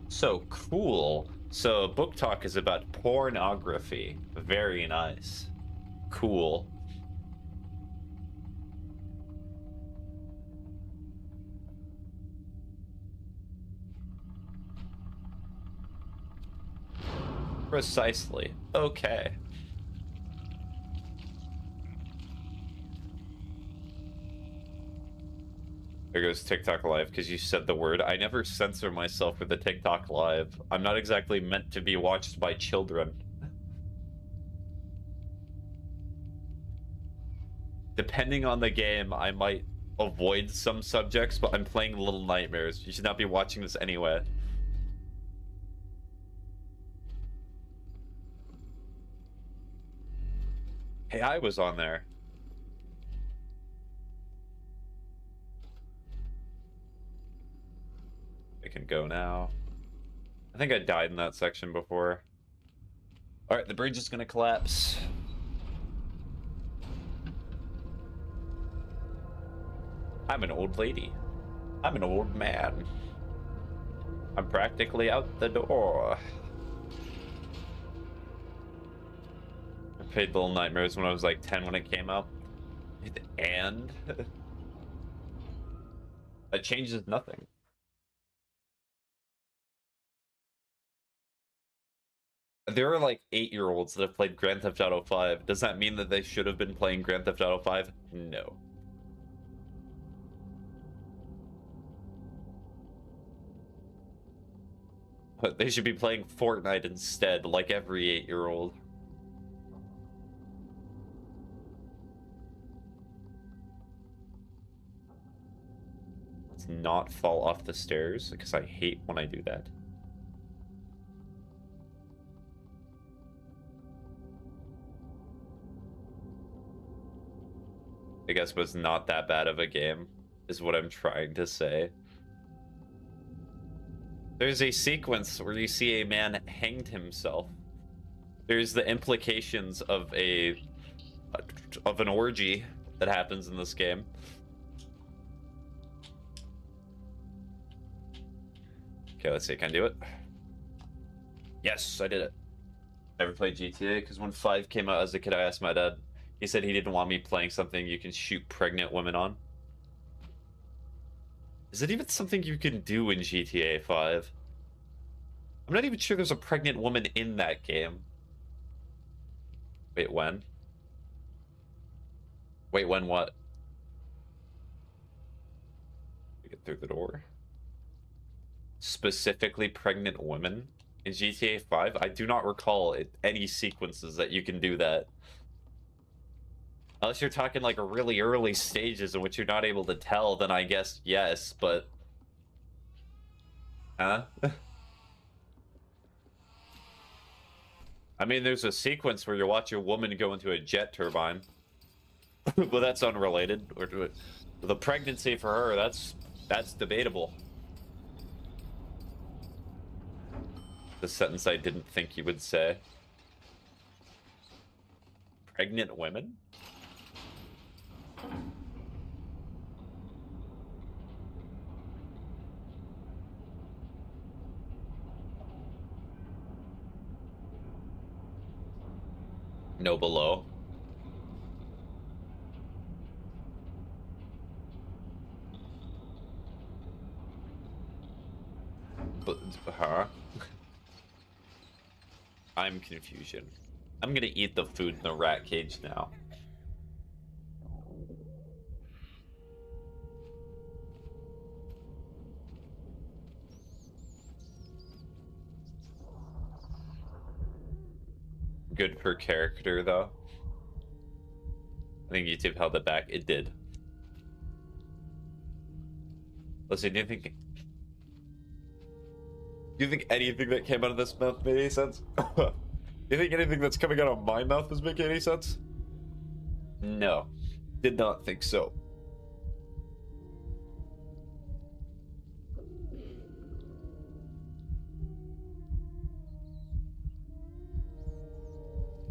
So cool. So Book Talk is about pornography. Very nice. Cool. Precisely. Okay. There goes TikTok Live because you said the word. I never censor myself for the TikTok Live. I'm not exactly meant to be watched by children. Depending on the game, I might avoid some subjects, but I'm playing Little Nightmares. You should not be watching this anyway. Hey, I was on there. I can go now. I think I died in that section before. All right, the bridge is gonna collapse. I'm an old lady. I'm an old man. I'm practically out the door. I played Little Nightmares when I was like 10 when it came out. And that changes nothing. There are like 8-year-olds that have played Grand Theft Auto 5. Does that mean that they should have been playing Grand Theft Auto 5? No. But they should be playing Fortnite instead, like every 8-year-old. Let's not fall off the stairs, because I hate when I do that. I guess it was not that bad of a game, is what I'm trying to say. There's a sequence where you see a man hanged himself. There's the implications of an orgy that happens in this game. Okay, let's see, can I do it? Yes, I did it. Never played GTA, because when 5 came out as a kid, I asked my dad. He said he didn't want me playing something you can shoot pregnant women on. Is it even something you can do in GTA 5? I'm not even sure there's a pregnant woman in that game. Wait, when? Wait, when what? Get through the door. specifically pregnant women in GTA 5. I do not recall any sequences that you can do that. Unless you're talking like really early stages in which you're not able to tell, then I guess yes, but... Huh? I mean, there's a sequence where you watch a woman go into a jet turbine. But that's unrelated. Or the pregnancy for her, that's debatable. The sentence I didn't think you would say. Pregnant women? No below. But, huh? I'm confusion. I'm gonna eat the food in the rat cage now. Good per character, though. I think YouTube held it back. It did. Listen, do you think anything that came out of this mouth made any sense? Do you think anything that's coming out of my mouth is making any sense? No. Did not think so.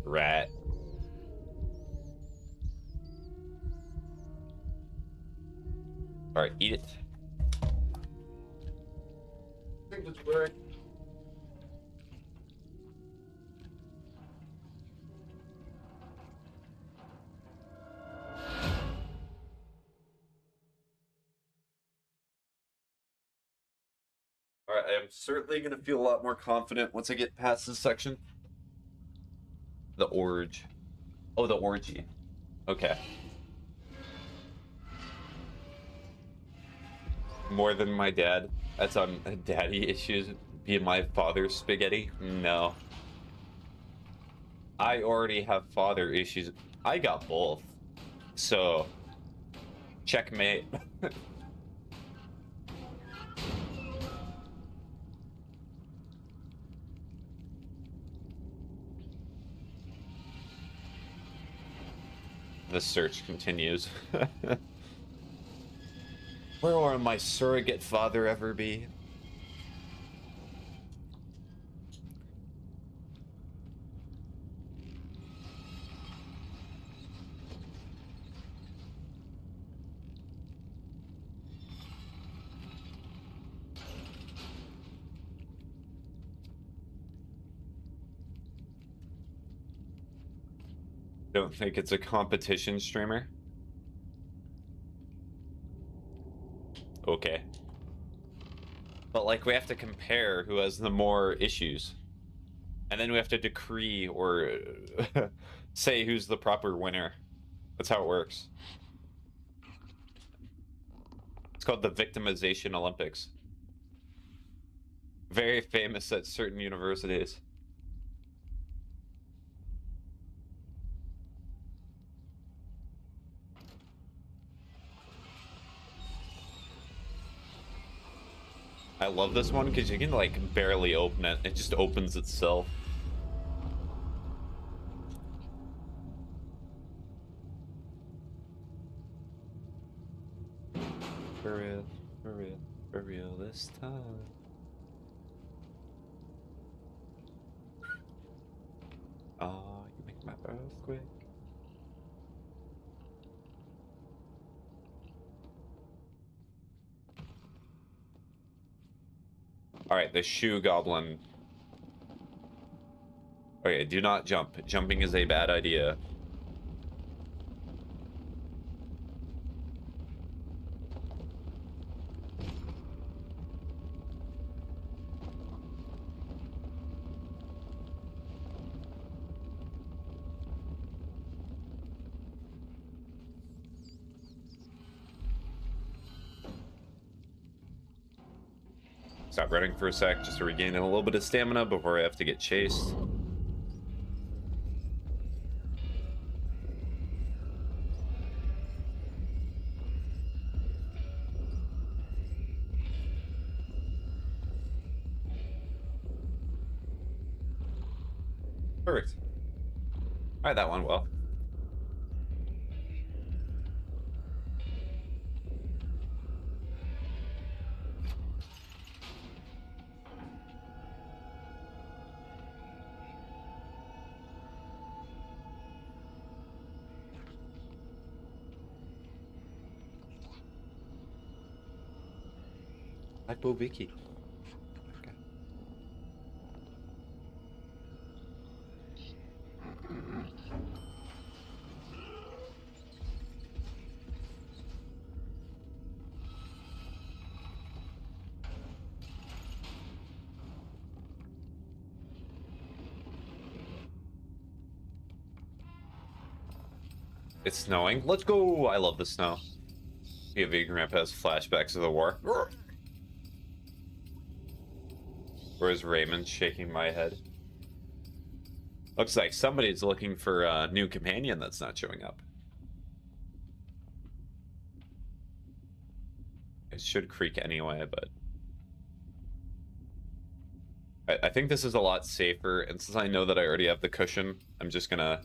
Rat. Alright, eat it. I think it's right. Alright, I am certainly going to feel a lot more confident once I get past this section. The orge. Oh, the orgy. Okay. More than my dad. That's on daddy issues. Be my father's spaghetti? No. I already have father issues. I got both. So, checkmate. The search continues. Where will my surrogate father ever be? Don't think it's a competition streamer. Okay. But like we have to compare who has the more issues. And then we have to decree or say who's the proper winner. That's how it works. It's called the Victimization Olympics. Very famous at certain universities. I love this one because you can like barely open it. It just opens itself. For real this time. Oh, you make my earthquake. Alright, the shoe goblin. Okay, do not jump. Jumping is a bad idea. Stop running for a sec just to regain a little bit of stamina before I have to get chased. Perfect. All right, that went well. Like Bo Vicky. Okay. It's snowing. Let's go. I love the snow. POV Grandpa has flashbacks of the war. Where's Raymond shaking my head? Looks like somebody's looking for a new companion that's not showing up. It should creak anyway, but... I think this is a lot safer, and since I know that I already have the cushion, I'm just gonna...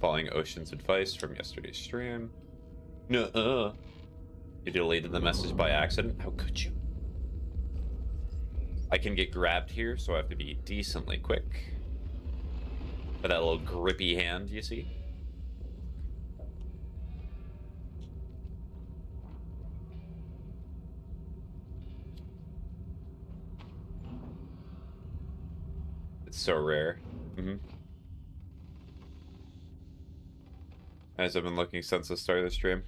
Following Ocean's advice from yesterday's stream. Nuh-uh. You deleted the message by accident? How could you? I can get grabbed here, so I have to be decently quick. For that little grippy hand, you see? It's so rare. As I've been looking since the start of the stream.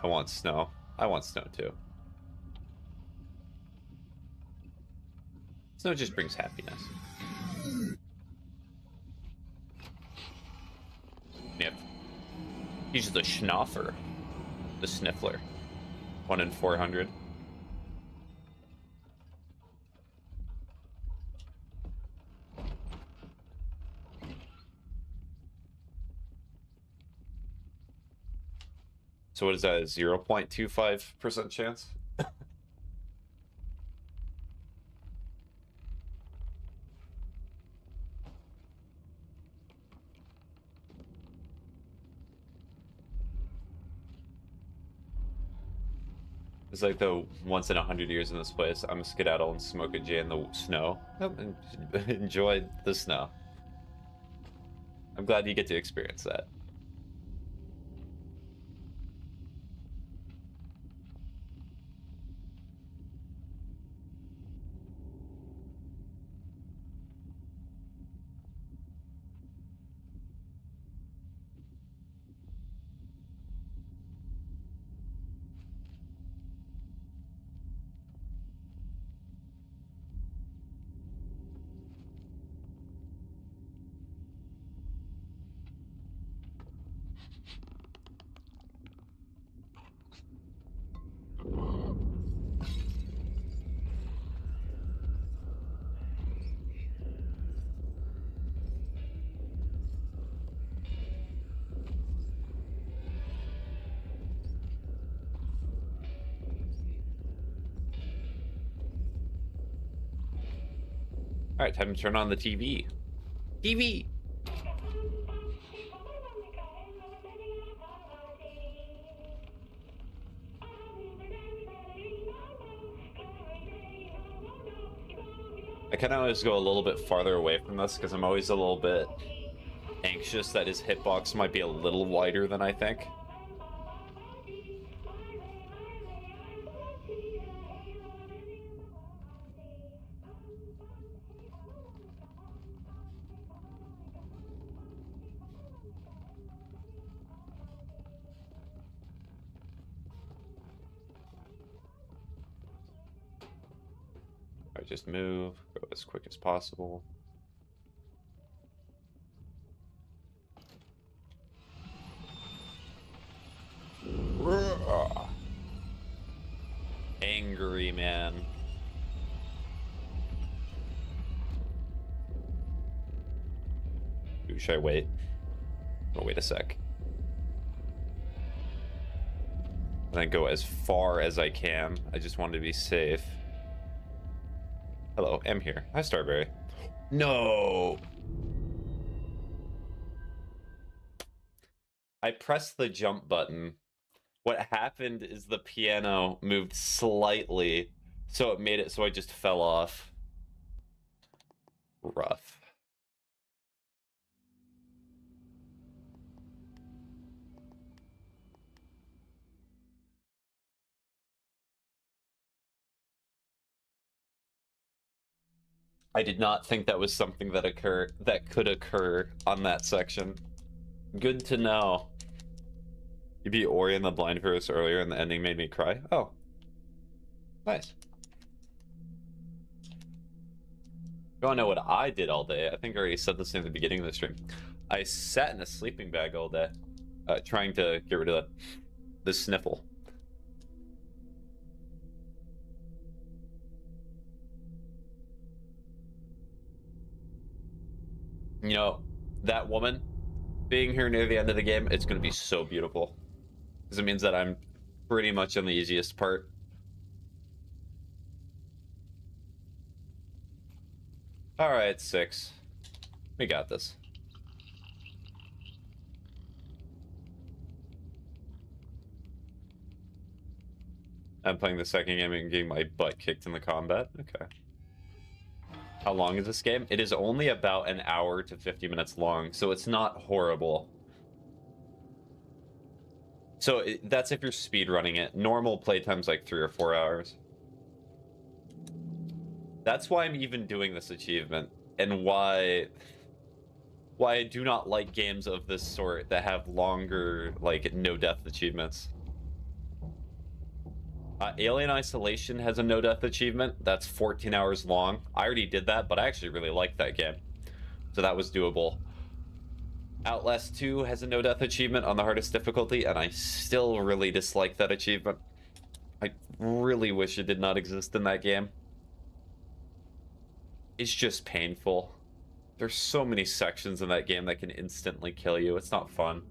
I want snow. I want snow too. Snow just brings happiness. Yep. He's the schnoffer. The sniffler. 1 in 400. So what is that, a 0.25% chance? It's like the once in 100 years in this place, I'm a skedaddle and smoke a J in the snow. And enjoy the snow. I'm glad you get to experience that. All right, time to turn on the TV. TV! I kind of always go a little bit farther away from this because I'm always a little bit anxious that his hitbox might be a little wider than I think. just move, go as quick as possible. Angry man. Ooh, should I wait? Oh, wait a sec. And then go as far as I can. I just wanted to be safe. Hello, I'm here. Hi, Starberry. No! I pressed the jump button. What happened is the piano moved slightly, so it made it so I just fell off. Rough. I did not think that was something that could occur on that section. Good to know. You beat Ori in the blind forest earlier and the ending made me cry. Oh. Nice. You wanna know what I did all day? I think I already said this in the beginning of the stream. I sat in a sleeping bag all day, trying to get rid of the sniffle. You know, that woman being here near the end of the game, it's going to be so beautiful. Because it means that I'm pretty much on the easiest part. Alright, 6. We got this. I'm playing the second game and getting my butt kicked in the combat. Okay. How long is this game? It is only about an hour to 50 minutes long, so it's not horrible. So that's if you're speedrunning it. Normal playtime's like 3 or 4 hours. That's why I'm even doing this achievement, and why I do not like games of this sort that have longer, like, no-death achievements. Alien Isolation has a no-death achievement that's 14 hours long. I already did that, but I actually really liked that game, so that was doable. Outlast 2 has a no-death achievement on the hardest difficulty, and I still really dislike that achievement. I really wish it did not exist in that game. It's just painful. There's so many sections in that game that can instantly kill you. It's not fun.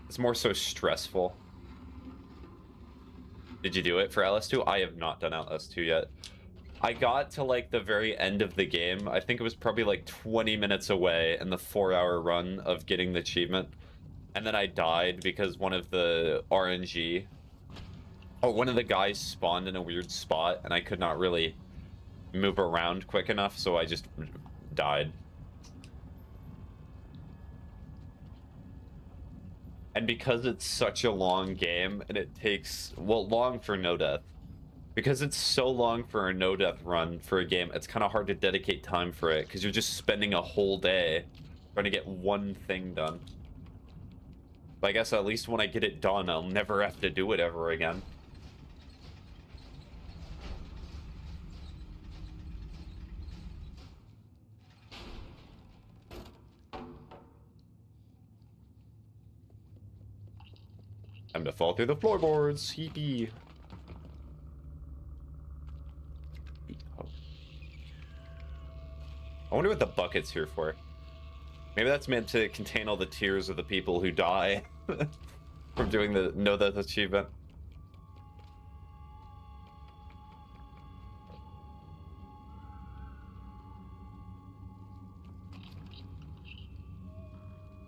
It's more so stressful. Did you do it for LS2? I have not done LS2 yet. I got to like the very end of the game. I think it was probably like 20 minutes away in the 4-hour run of getting the achievement. And then I died because one of the RNG... Oh, one of the guys spawned in a weird spot and I could not really move around quick enough, so I just died. And because it's such a long game and it takes, well, long for no death. Because it's so long for a no death run for a game, it's kind of hard to dedicate time for it because you're just spending a whole day trying to get one thing done. But I guess at least when I get it done, I'll never have to do it ever again. Time to fall through the floorboards. Eepy. I wonder what the bucket's here for. Maybe that's meant to contain all the tears of the people who die from doing the no-death achievement.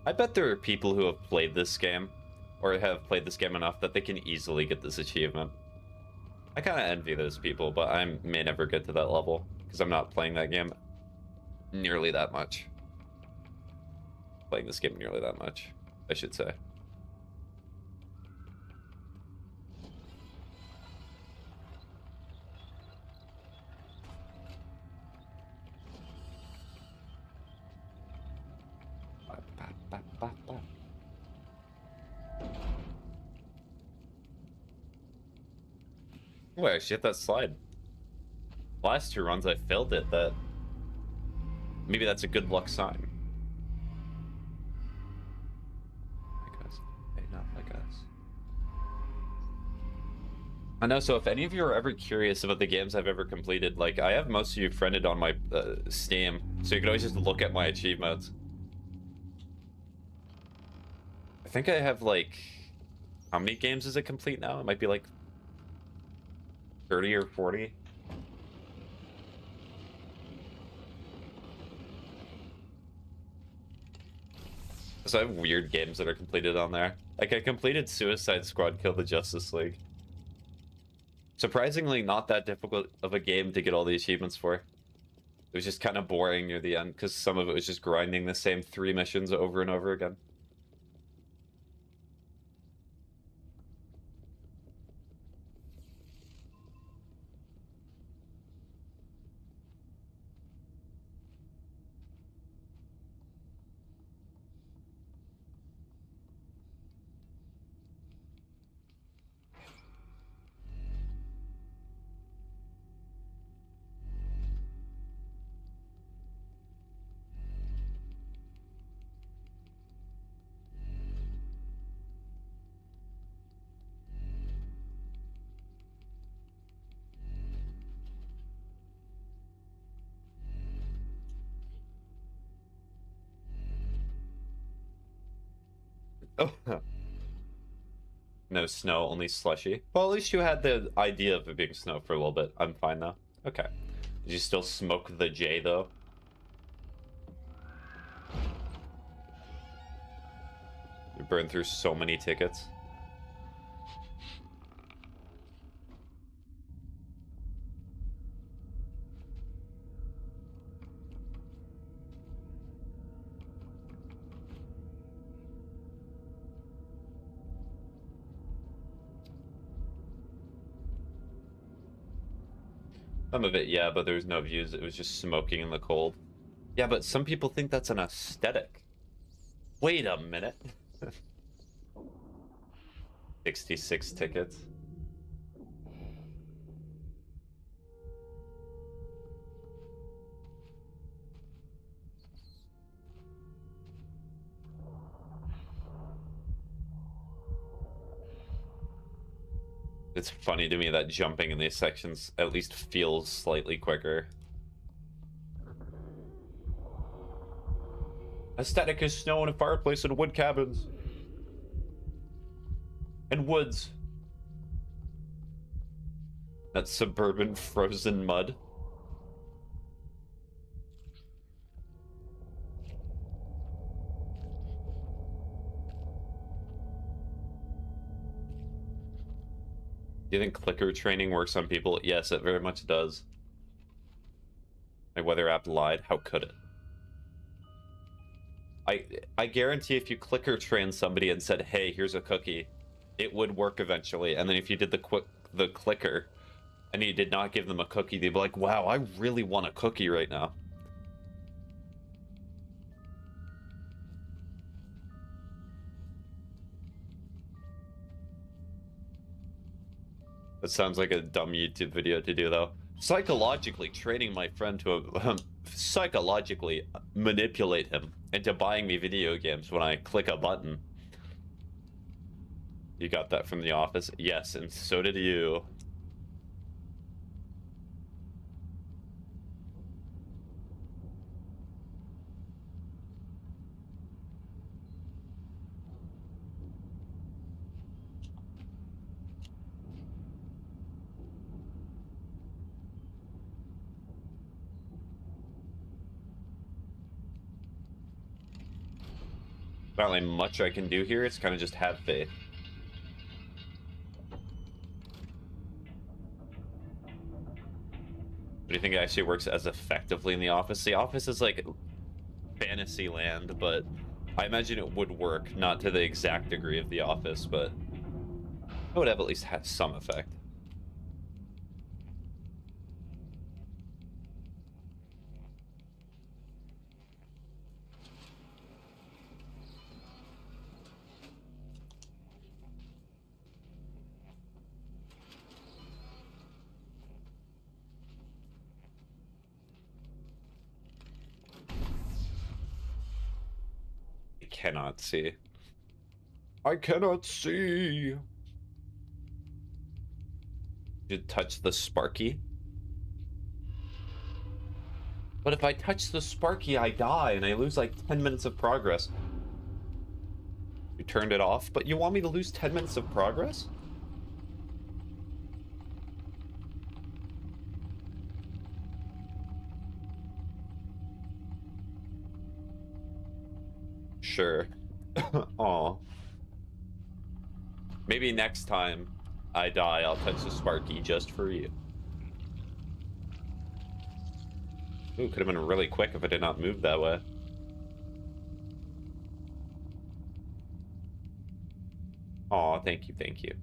I bet there are people who have played this game, or have played this game enough that they can easily get this achievement. I kind of envy those people, but I may never get to that level, because I'm not playing that game nearly that much. Playing this game nearly that much, I should say. Oh, I actually hit that slide. Last 2 runs I failed it. That maybe that's a good luck sign. I guess. Enough, I guess. I know, so if any of you are ever curious about the games I've ever completed, like, I have most of you friended on my Steam, so you can always just look at my achievements. I think I have, like, how many games is it complete now? It might be, like, 30 or 40. So I have weird games that are completed on there. Like, I completed Suicide Squad Kill the Justice League. Surprisingly, not that difficult of a game to get all the achievements for. It was just kind of boring near the end, because some of it was just grinding the same 3 missions over and over again. Oh, no snow, only slushy. Well, at least you had the idea of it being snow for a little bit. I'm fine now. Okay. Did you still smoke the J, though? You burned through so many tickets. Some of it, yeah, but there was no views. It was just smoking in the cold. Yeah, but some people think that's an aesthetic. Wait a minute. 66 tickets. It's funny to me that jumping in these sections at least feels slightly quicker. Aesthetic is snow and a fireplace and wood cabins. And woods. That suburban frozen mud. Do you think clicker training works on people? Yes, it very much does. My weather app lied. How could it? I guarantee if you clicker train somebody and said, "Hey, here's a cookie," it would work eventually. And then if you did the clicker and you did not give them a cookie, they'd be like, "Wow, I really want a cookie right now." That sounds like a dumb YouTube video to do, though. Psychologically training my friend to psychologically manipulate him into buying me video games when I click a button. You got that from The Office? Yes, and so did you. Not really much I can do here. It's kind of just have faith. Do you think it actually works as effectively in The Office? The Office is like fantasy land, but I imagine it would work, not to the exact degree of The Office, but it would have at least had some effect. cannot see. I cannot see. You touch the Sparky? But if I touch the Sparky, I die and I lose like 10 minutes of progress. You turned it off, but you want me to lose 10 minutes of progress? Sure. Aw. Maybe next time I die, I'll touch the Sparky just for you. Ooh, could have been really quick if I did not move that way. Aw, thank you, thank you.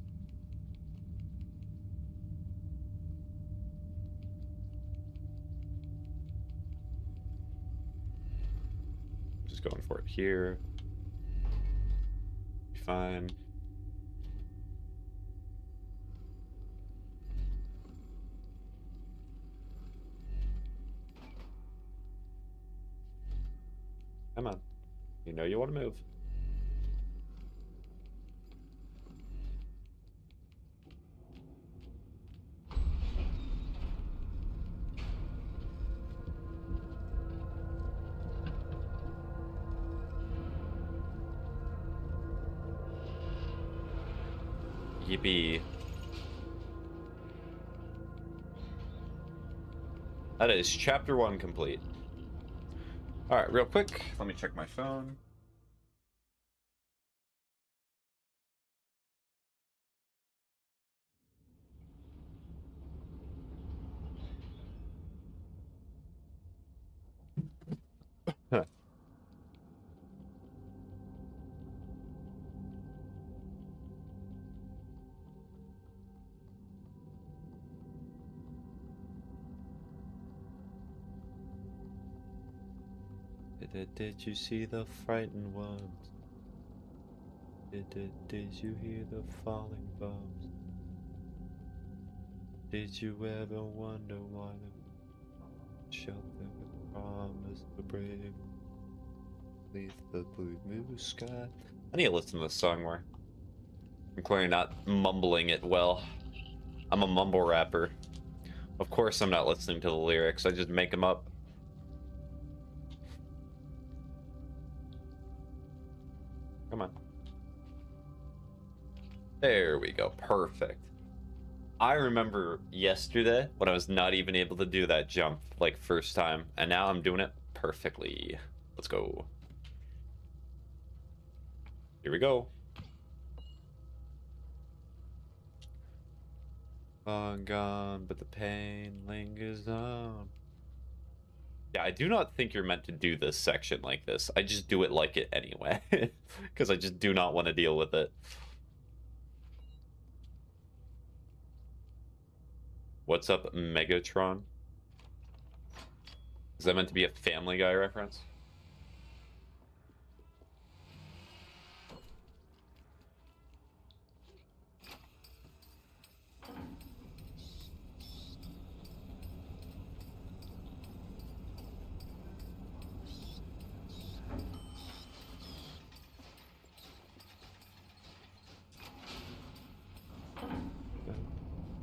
Just going for it here. Be fine. Come on. You know you want to move. Yippee. That is chapter 1 complete. Alright, real quick, let me check my phone. Huh. Did you see the frightened ones? Did you hear the falling bombs? Did you ever wonder why the shelter promised to break beneath the blue sky? I need to listen to this song more. I'm clearly not mumbling it well. I'm a mumble rapper. Of course I'm not listening to the lyrics, I just make them up. Come on. There we go, perfect. I remember yesterday when I was not even able to do that jump, like, first time, and now I'm doing it perfectly. Let's go. Here we go. Long gone, but the pain lingers on. Yeah, I do not think you're meant to do this section like this. I just do it like it anyway, because I just do not want to deal with it. What's up, Megatron? Is that meant to be a Family Guy reference?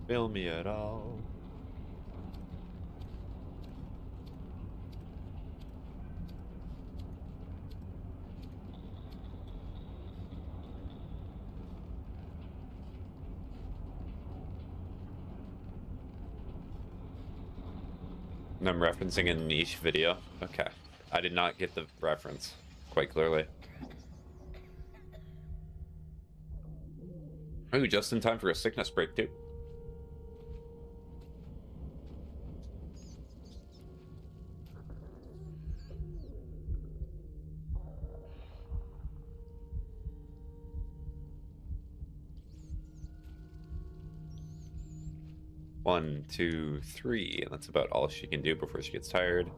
Feel me at all. And I'm referencing a niche video. Okay. I did not get the reference quite clearly. Ooh, just in time for a sickness break, too. One, two, three. And that's about all she can do before she gets tired.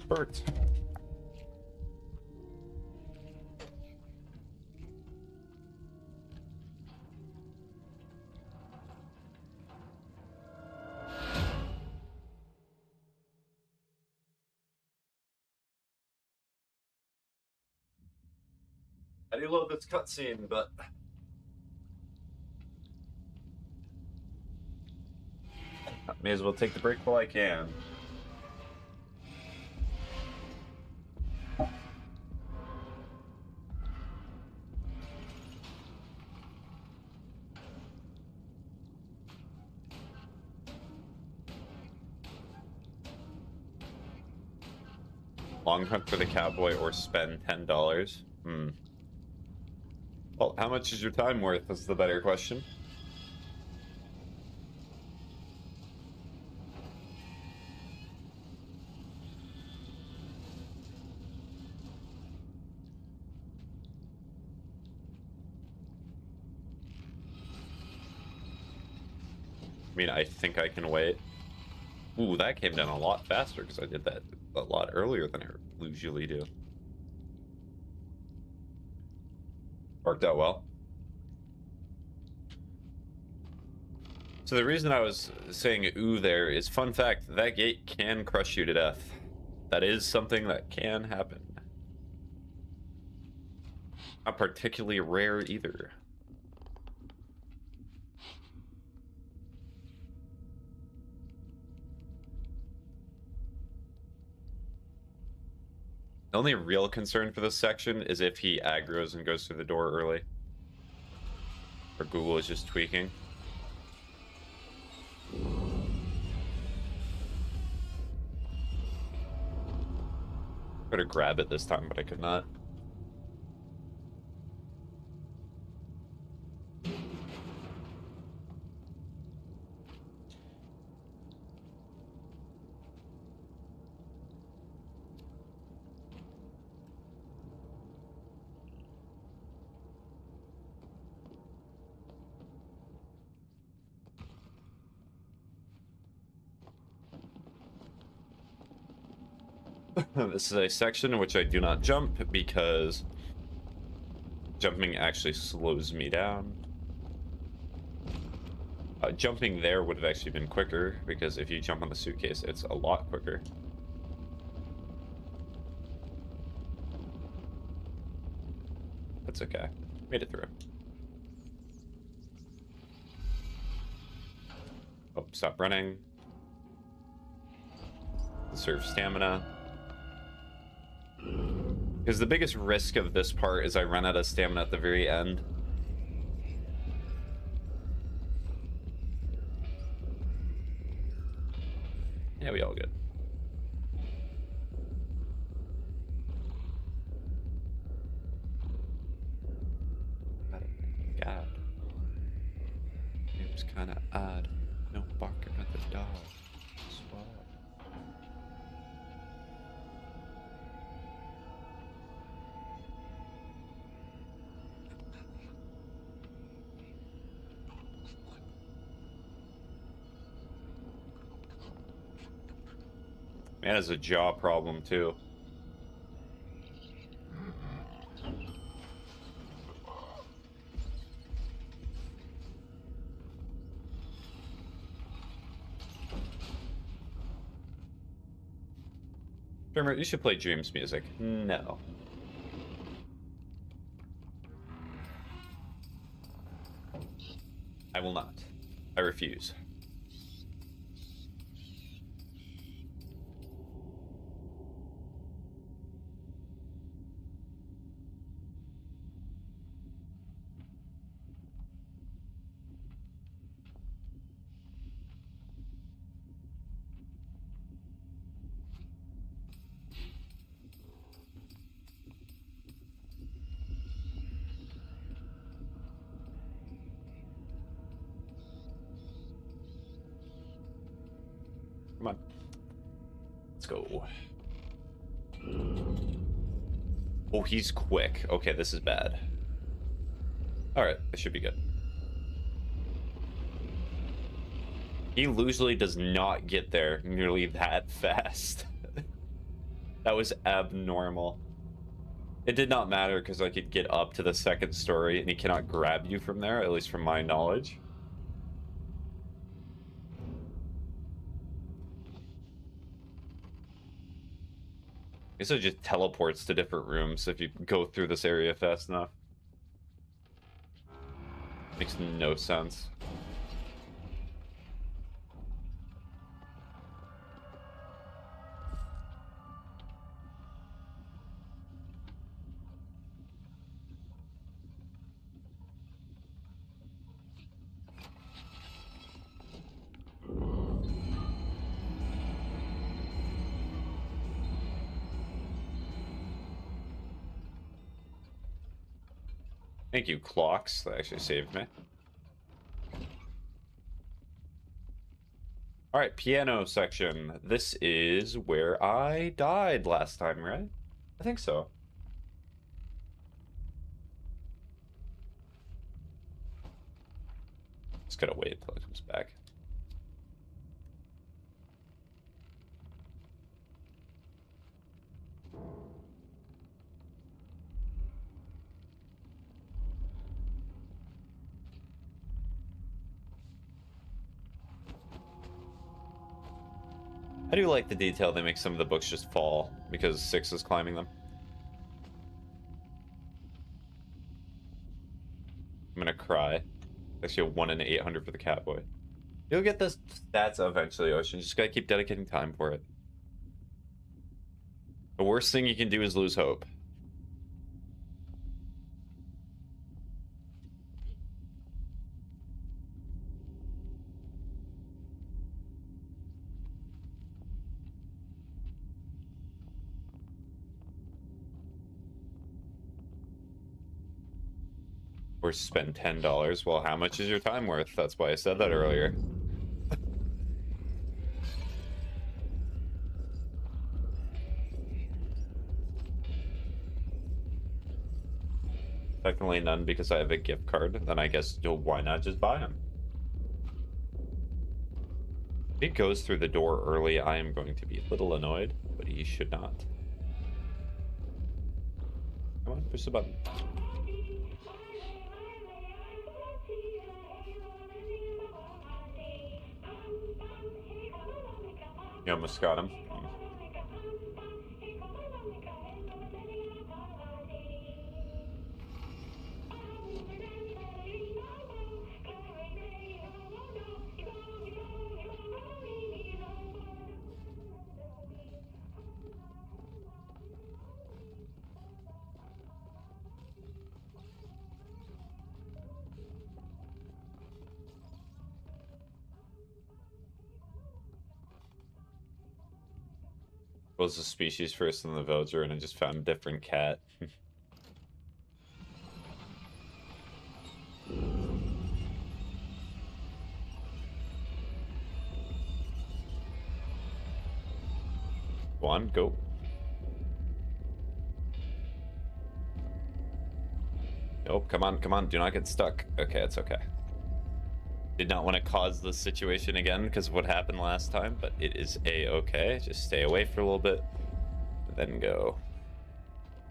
Perfect. I do love this cutscene, but I may as well take the break while I can. Long hunt for the cowboy or spend $10. Well, how much is your time worth is the better question. I mean, I think I can wait. Ooh, that came down a lot faster because I did that a lot earlier than I usually do. Worked out well. So the reason I was saying ooh there is, fun fact, that gate can crush you to death. That is something that can happen. Not particularly rare either. The only real concern for this section is if he aggroes and goes through the door early. Or Google is just tweaking. Try to grab it this time, but I could not. This is a section in which I do not jump because jumping actually slows me down. Jumping there would have actually been quicker because if you jump on the suitcase, it's a lot quicker. That's okay. Made it through. Oh, stop running. Conserve stamina. Because the biggest risk of this part is I run out of stamina at the very end. Yeah, we all good. God. It was kind of odd. No barking at the dog. Swat. Man has a jaw problem too. Drummer, you should play Dreams music. No. I will not. I refuse. Come on. Let's go. Oh, he's quick. Okay, this is bad. Alright, this should be good. He usually does not get there nearly that fast. That was abnormal. It did not matter because I could get up to the second story and he cannot grab you from there, at least from my knowledge. I guess it just teleports to different rooms if you go through this area fast enough. Makes no sense. Thank you, clocks. That actually saved me. Alright, piano section. This is where I died last time, right? I think so. Just gotta wait until it comes back. I do like the detail they make some of the books just fall because 6 is climbing them. I'm gonna cry. Actually, a 1 in 800 for the Catboy. You'll get the stats eventually, Ocean. You just gotta keep dedicating time for it. The worst thing you can do is lose hope. Or spend $10. Well, how much is your time worth? That's why I said that earlier. Technically none because I have a gift card. Then I guess, why not just buy them? If he goes through the door early, I am going to be a little annoyed, but he should not. Come on, push the button. You almost got him. Was the species first in the villager and I just found a different cat. Go on, go. Nope, come on, come on, do not get stuck. Okay, it's okay. Did not want to cause this situation again because of what happened last time, but it is a-okay. Just stay away for a little bit, then go.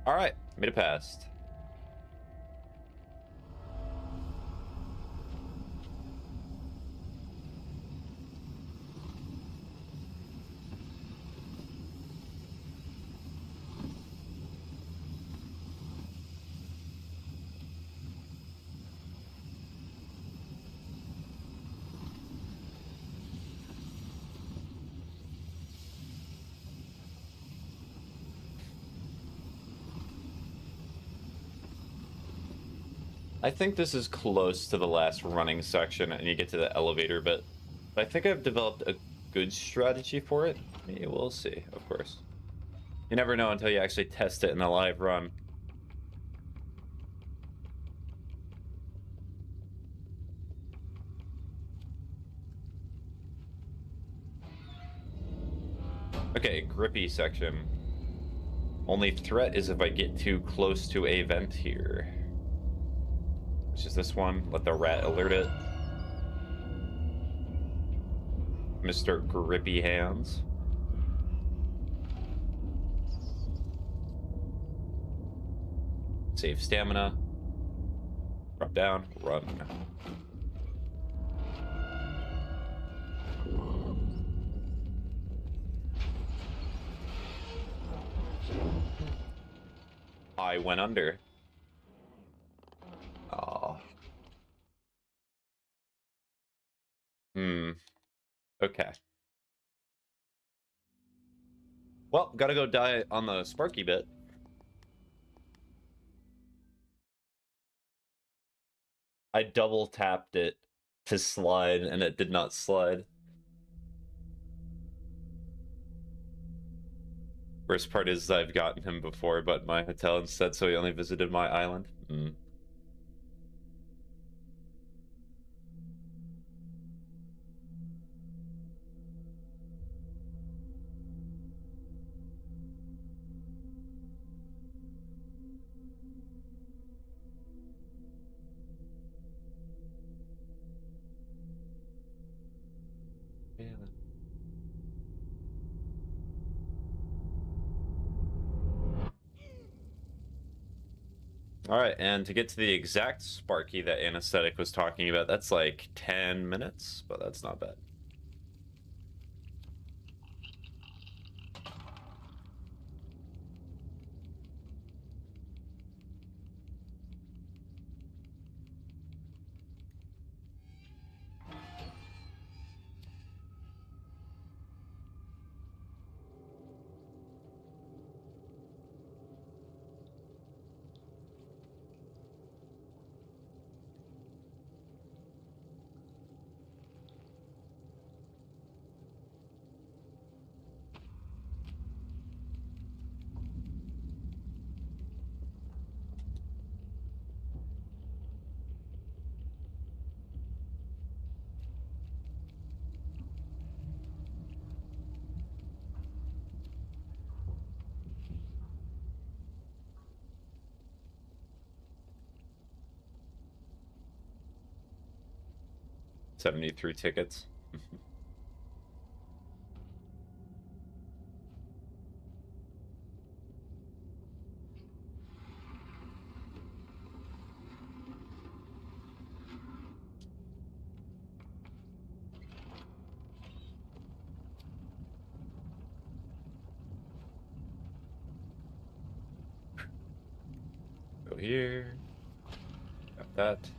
All right, made it past. I think this is close to the last running section and you get to the elevator bit. But I think I've developed a good strategy for it. Maybe we'll see, of course. You never know until you actually test it in a live run. Okay, grippy section. Only threat is if I get too close to a vent here. Which is this one. Let the rat alert it. Mr. Grippy Hands. Save stamina. Drop down. Run. I went under. Oh. Okay. Well, gotta go die on the Sparky bit. I double tapped it to slide and it did not slide. Worst part is I've gotten him before, but my hotel instead, so he only visited my island. Yeah. All right, and to get to the exact Sparky that Anesthetic was talking about, that's like 10 minutes, but that's not bad. $73 tickets. Go here. Got that.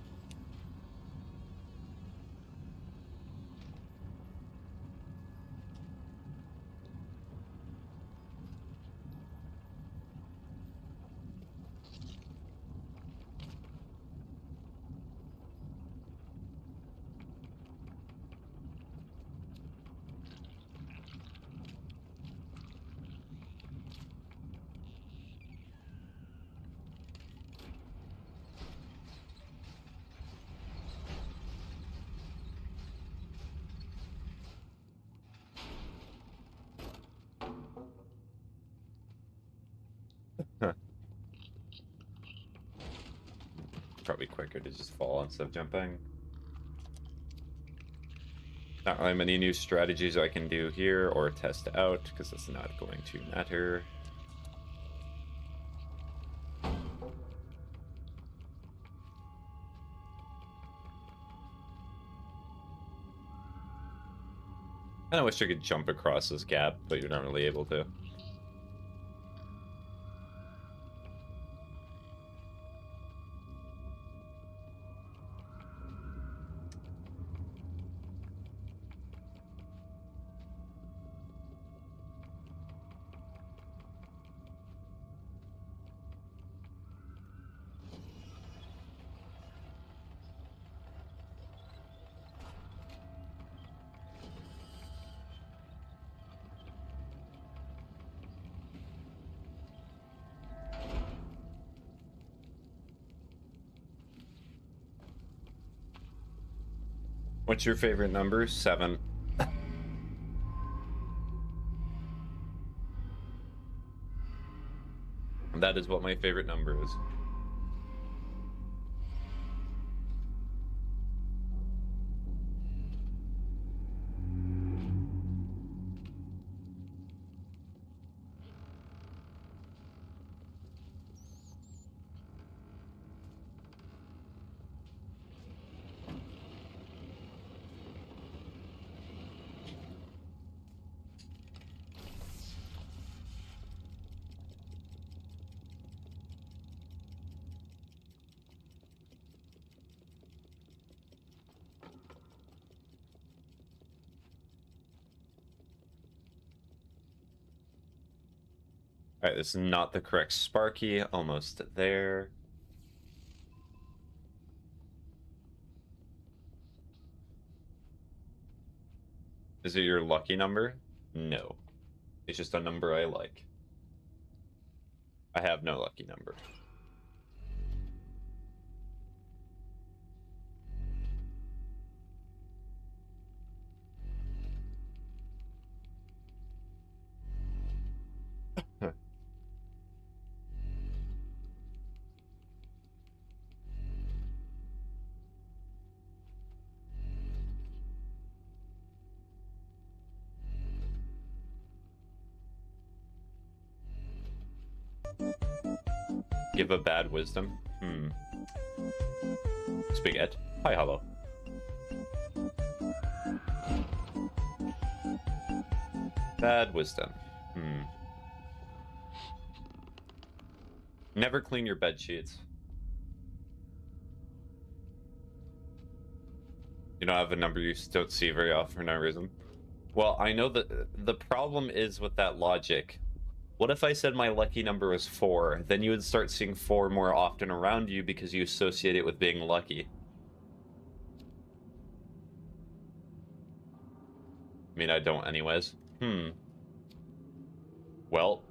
Probably quicker to just fall instead of jumping. Not really many new strategies I can do here or test out, because it's not going to matter. I wish I could jump across this gap, but you're not really able to. What's your favorite number? 7. That is what my favorite number is. Alright, this is not the correct Sparky. Almost there. Is it your lucky number? No. It's just a number I like. I have no lucky number. Give a bad wisdom? Spaghetti. Hi, hello. Bad wisdom. Never clean your bed sheets. You don't have a number you don't see very often for no reason. Well, I know that the problem is with that logic. What if I said my lucky number was 4? Then you would start seeing 4 more often around you because you associate it with being lucky. I mean, I don't anyways. Well.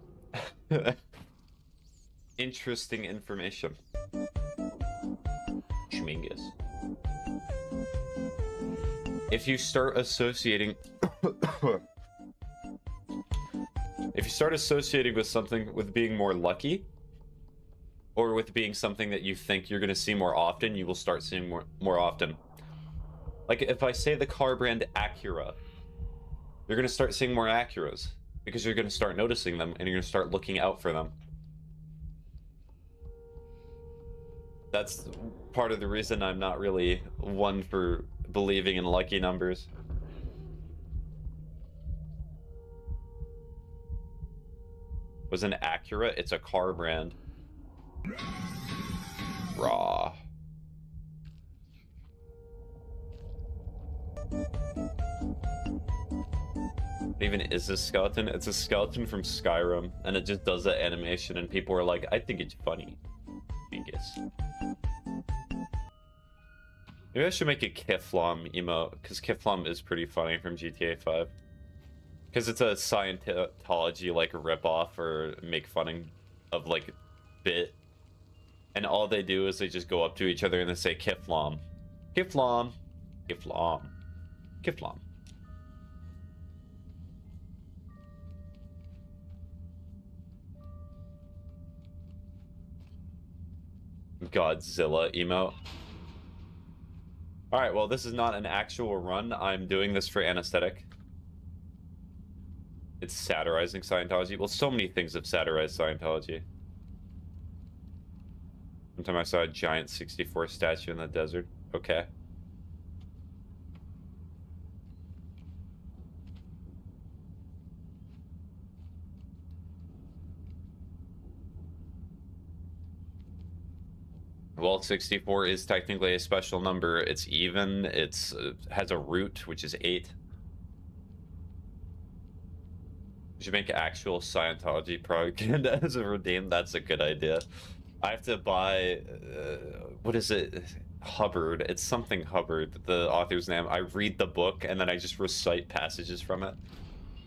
Interesting information. Schmingus. If you start associating... If you start associating with something with being more lucky, or with being something that you think you're going to see more often, you will start seeing more often. Like if I say the car brand Acura, you're going to start seeing more Acuras, because you're going to start noticing them, and you're going to start looking out for them. That's part of the reason I'm not really one for believing in lucky numbers. Was an Acura? It's a car brand. Raw. What even is this skeleton? It's a skeleton from Skyrim, and it just does that animation, and people are like, I think it's funny. Dingus. Maybe I should make a Kiflom emote, because Kiflom is pretty funny from GTA 5. Because it's a Scientology, like, ripoff or make fun of, like, bit. And all they do is they just go up to each other and they say, Kiflom. Kiflom. Kiflom. Kiflom. Godzilla emote. Alright, well, this is not an actual run. I'm doing this for anesthetic. It's satirizing Scientology. Well, so many things have satirized Scientology. One time I saw a giant 64 statue in the desert. Okay. Well, 64 is technically a special number. It's even. It's has a root, which is 8. We should make actual Scientology propaganda as a redeem. That's a good idea. I have to buy... what is it? Hubbard. It's something Hubbard, the author's name. I read the book, and then I just recite passages from it.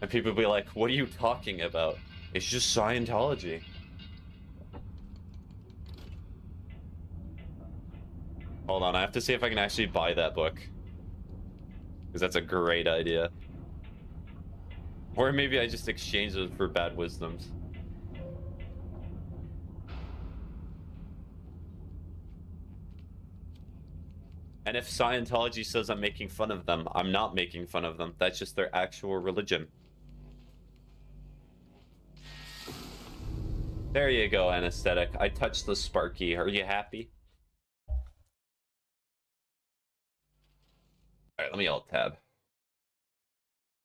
And people will be like, what are you talking about? It's just Scientology. Hold on, I have to see if I can actually buy that book. Because that's a great idea. Or maybe I just exchange it for bad wisdoms. And if Scientology says I'm making fun of them, I'm not making fun of them. That's just their actual religion. There you go, anesthetic. I touched the Sparky. Are you happy? Alright, let me alt tab.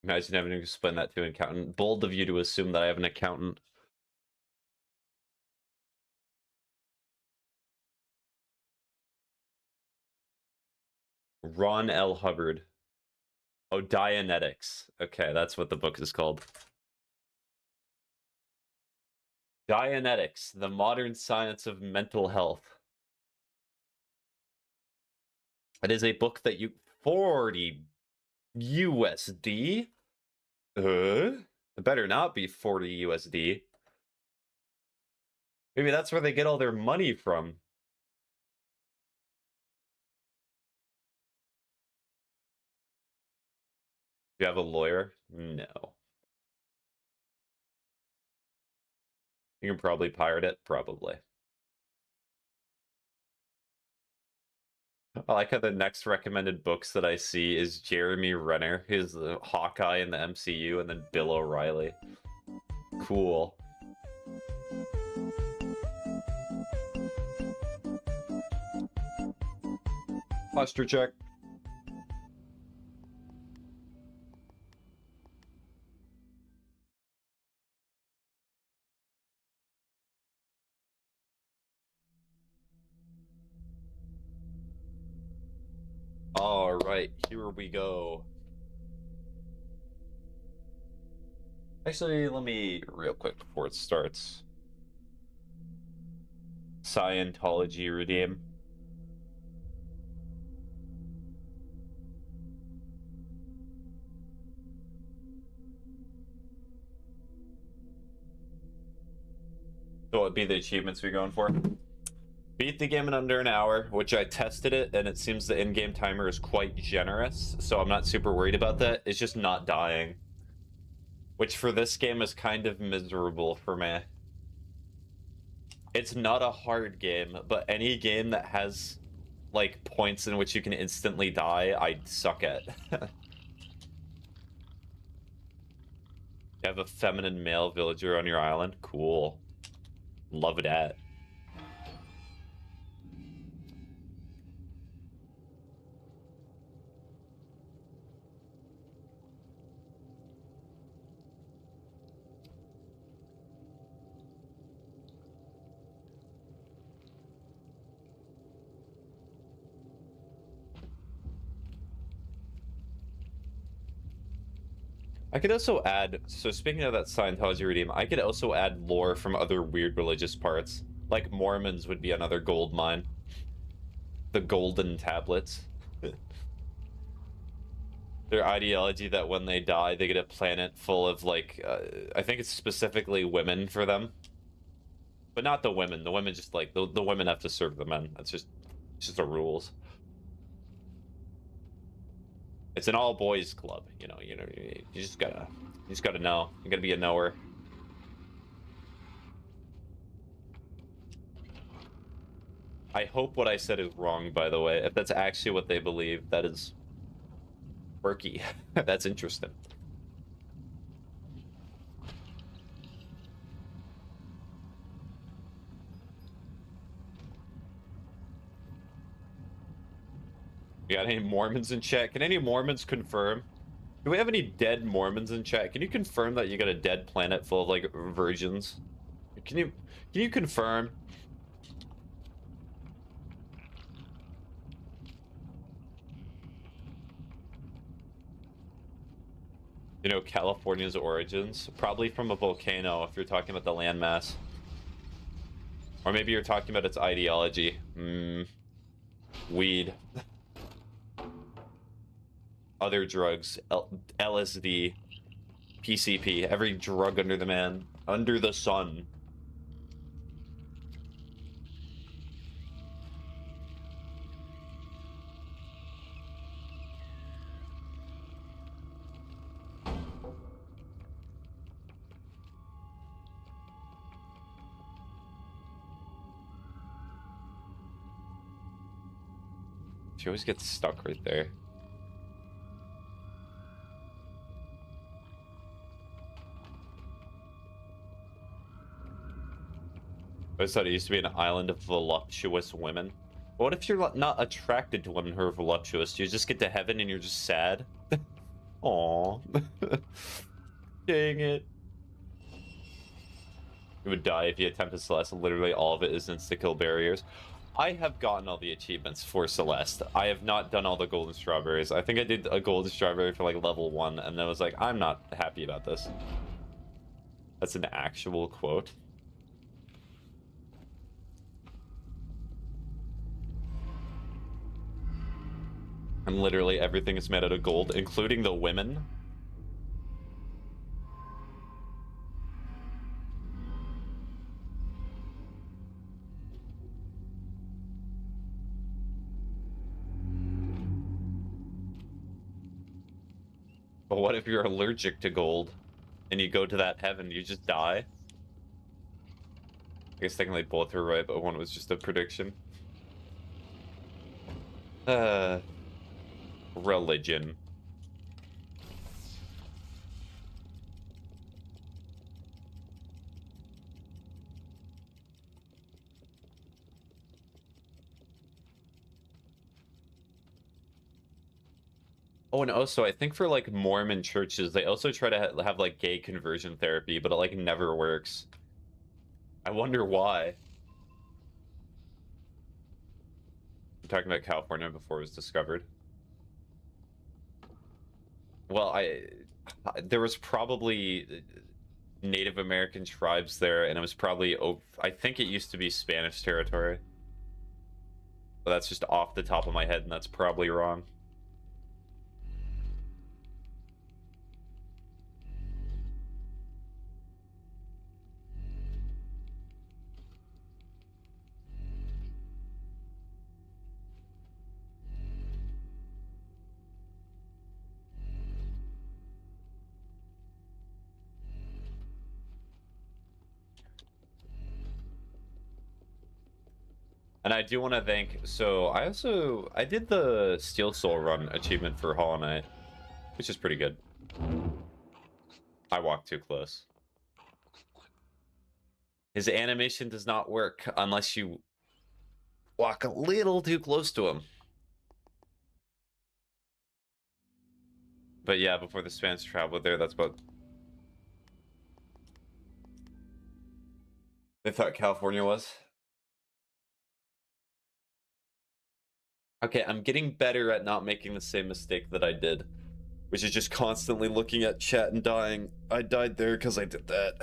Imagine having to explain that to an accountant. Bold of you to assume that I have an accountant. Ron L. Hubbard. Oh, Dianetics. Okay, that's what the book is called. Dianetics, the modern science of mental health. It is a book that 40 USD? It better not be 40 USD. Maybe that's where they get all their money from. Do you have a lawyer? No. You can probably pirate it, probably. I like how the next recommended books that I see is Jeremy Renner, who's the Hawkeye in the MCU, and then Bill O'Reilly. Cool. Posture check. All right, here we go. Actually, let me, real quick before it starts. Scientology redeem. So what would be the achievements we're going for? Beat the game in under an hour, which I tested it, and it seems the in-game timer is quite generous, so I'm not super worried about that. It's just not dying. Which for this game is kind of miserable for me. It's not a hard game, but any game that has, like, points in which you can instantly die, I suck at. You have a feminine male villager on your island? Cool. Love that. I could also add, so speaking of that Scientology redeem, I could also add lore from other weird religious parts. Like Mormons would be another gold mine. The golden tablets. Their ideology that when they die, they get a planet full of, like, I think it's specifically women for them. But not the women. The women just, like, the women have to serve the men. That's just the rules. It's an all boys club, you know. You just gotta know. You gotta be a knower. I hope what I said is wrong, by the way. If that's actually what they believe, that is quirky. That's interesting. You got any Mormons in chat? Can any Mormons confirm? Do we have any dead Mormons in chat? Can you confirm that you got a dead planet full of, like, virgins? Can you confirm? You know, California's origins? Probably from a volcano, if you're talking about the landmass. Or maybe you're talking about its ideology. Weed. Other drugs. LSD. PCP. Every drug under the sun. She always gets stuck right there. I thought it used to be an island of voluptuous women. What if you're not attracted to women who are voluptuous? Do you just get to heaven and you're just sad? Aww. Dang it. You would die if you attempted Celeste. Literally all of it is insta-kill barriers. I have gotten all the achievements for Celeste. I have not done all the golden strawberries. I think I did a golden strawberry for, like, level 1, and I was like, I'm not happy about this. That's an actual quote. And literally everything is made out of gold, including the women. But what if you're allergic to gold and you go to that heaven, you just die? I guess technically both were right, but one was just a prediction. Religion. Oh, and also, I think for, like, Mormon churches, they also try to have, like, gay conversion therapy, but it, like, never works. I wonder why. I'm talking about California before it was discovered. Well, there was probably Native American tribes there, and it was probably, I think it used to be Spanish territory. But that's just off the top of my head, and that's probably wrong. And I do want to thank, so I did the Steel Soul run achievement for Hollow Knight, which is pretty good. I walked too close. His animation does not work unless you walk a little too close to him. But yeah, before the Spanish traveled there, that's what they thought California was. Okay, I'm getting better at not making the same mistake that I did, which is just constantly looking at chat and dying. I died there because I did that.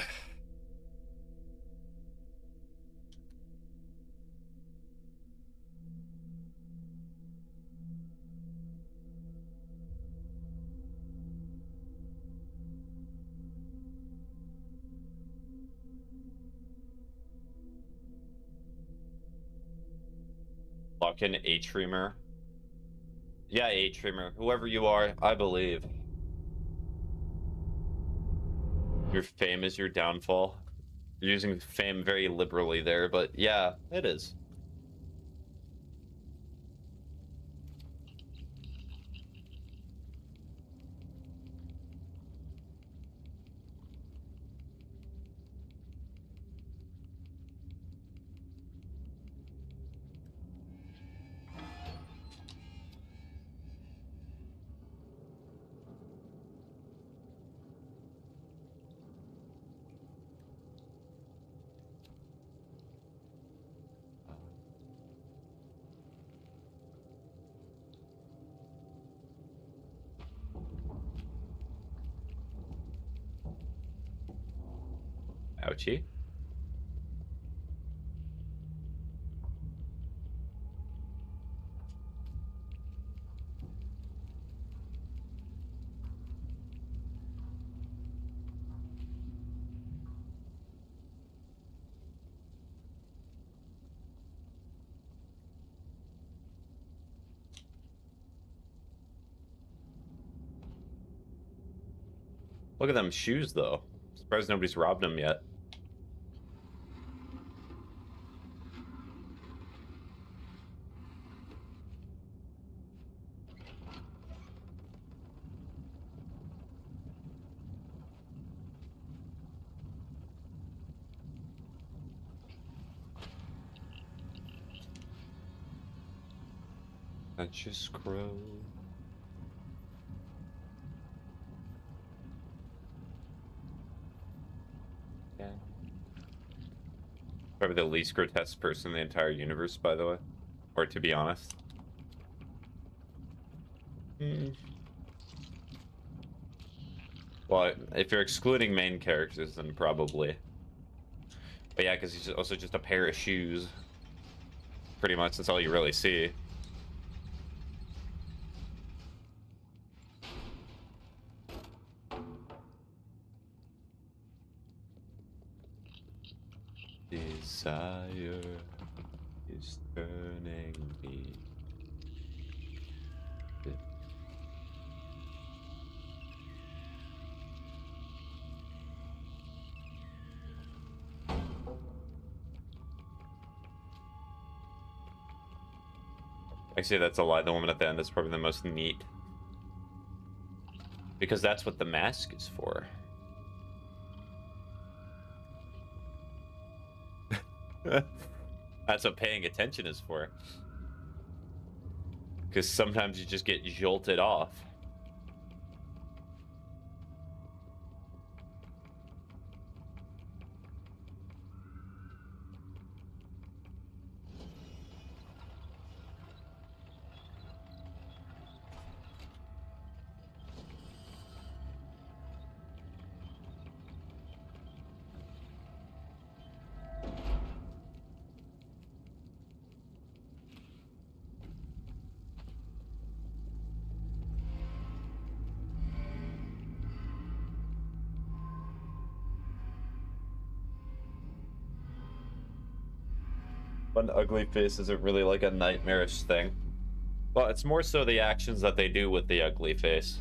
Fucking A-Treamer. Yeah, A-Treamer. Whoever you are, I believe. Your fame is your downfall. You're using fame very liberally there, but yeah, it is. Ouchie. Look at them shoes, though. Surprised nobody's robbed them yet. That just grow. Yeah. Probably the least grotesque person in the entire universe, by the way. Or to be honest. Well, if you're excluding main characters, then probably. But yeah, because he's also just a pair of shoes. Pretty much, that's all you really see. desire is turning me. Actually, that's a lie. The woman at the end is probably the most neat. Because that's what the mask is for. That's what paying attention is for. Because sometimes you just get jolted off. An ugly face isn't really like a nightmarish thing. Well, it's more so the actions that they do with the ugly face.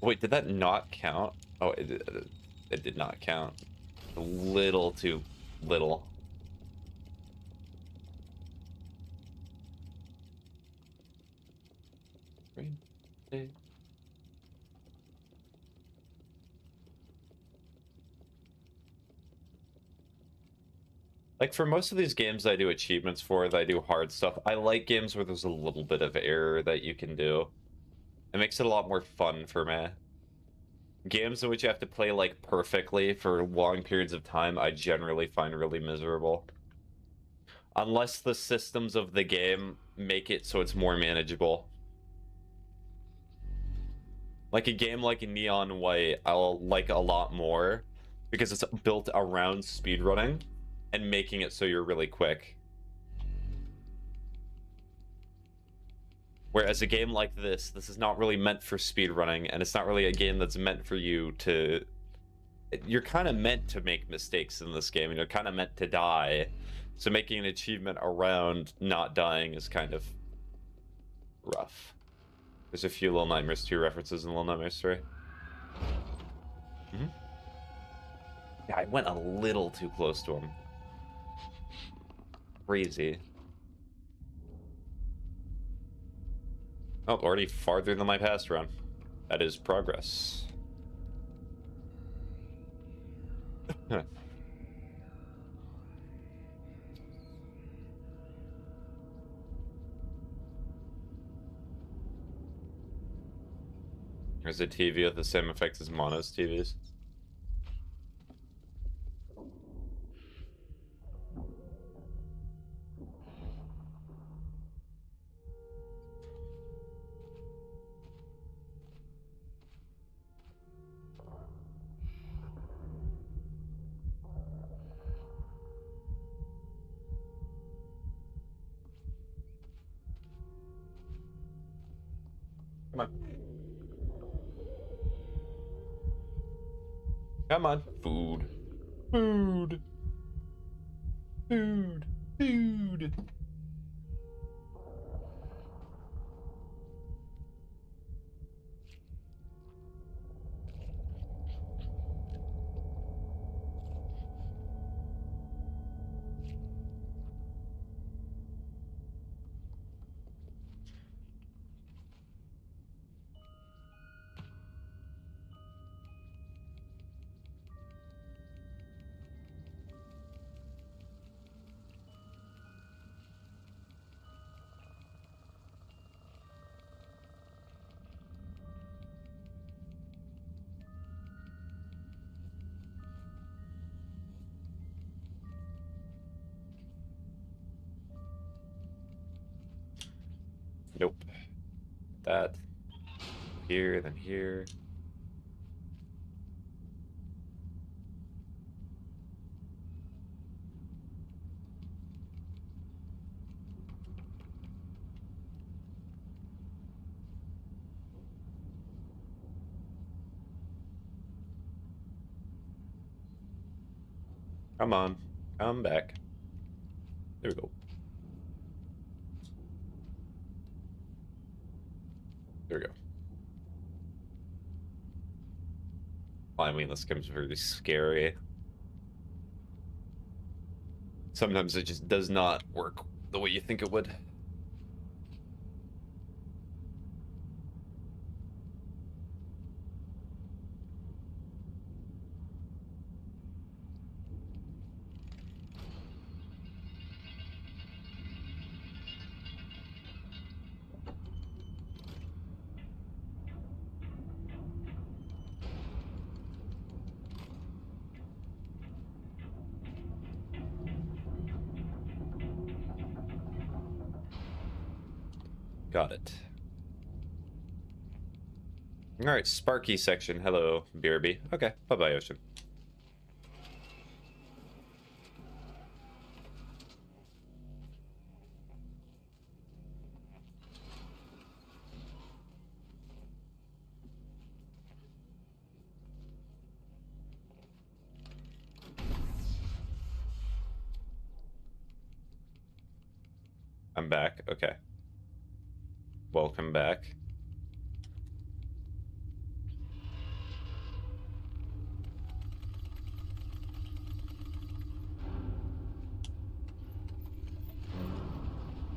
Wait, did that not count? Oh, it did not count. A little too little. Like, for most of these games I do achievements for, that I do hard stuff, I like games where there's a little bit of error that you can do. It makes it a lot more fun for me. Games in which you have to play, like, perfectly for long periods of time, I generally find really miserable. Unless the systems of the game make it so it's more manageable. Like a game like Neon White, I'll like a lot more because it's built around speedrunning and making it so you're really quick. Whereas a game like this is not really meant for speedrunning, and it's not really a game that's meant for you to... You're kind of meant to make mistakes in this game, and you're kind of meant to die. So making an achievement around not dying is kind of rough. There's a few Little Nightmares 2 references in Little Nightmares 3. Yeah, I went a little too close to him. Crazy. Oh, already farther than my past run. That is progress. There's a TV with the same effects as Mono's TVs. Come on. Come on. Food. Food. Food. Food. Nope. That. Here, then here. Come on. Come back. There we go. There we go. I mean, this game's very scary. Sometimes it just does not work the way you think it would. Got it. Alright, Sparky section. Hello, BRB. Okay, bye-bye, Ocean. I'm back. Okay. Welcome back.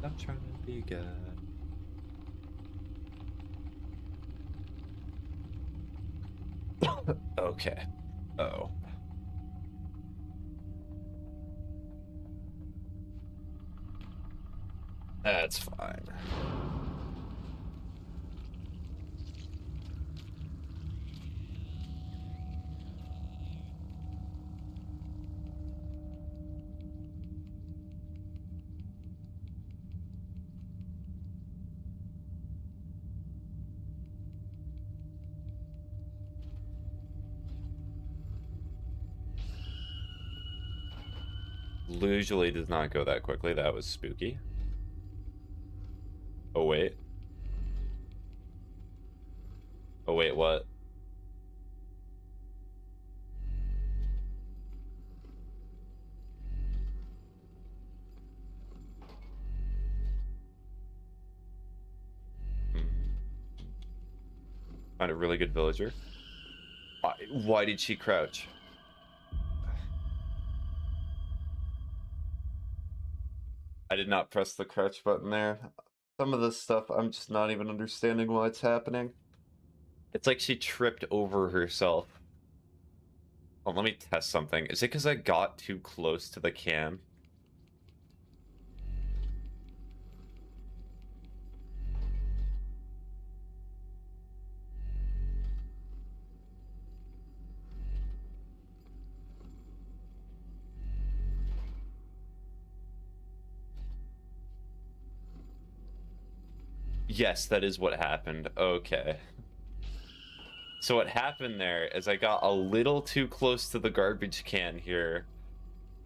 I'm trying to be good. Okay. Uh-oh. That's fine. Usually does not go that quickly. That was spooky. Oh, wait. Oh, wait, what? Found a really good villager. Why did she crouch? I did not press the crouch button there. Some of this stuff, I'm just not even understanding why it's happening. It's like she tripped over herself. Oh, let me test something. Is it because I got too close to the can? Yes, that is what happened. Okay. So what happened there is I got a little too close to the garbage can here.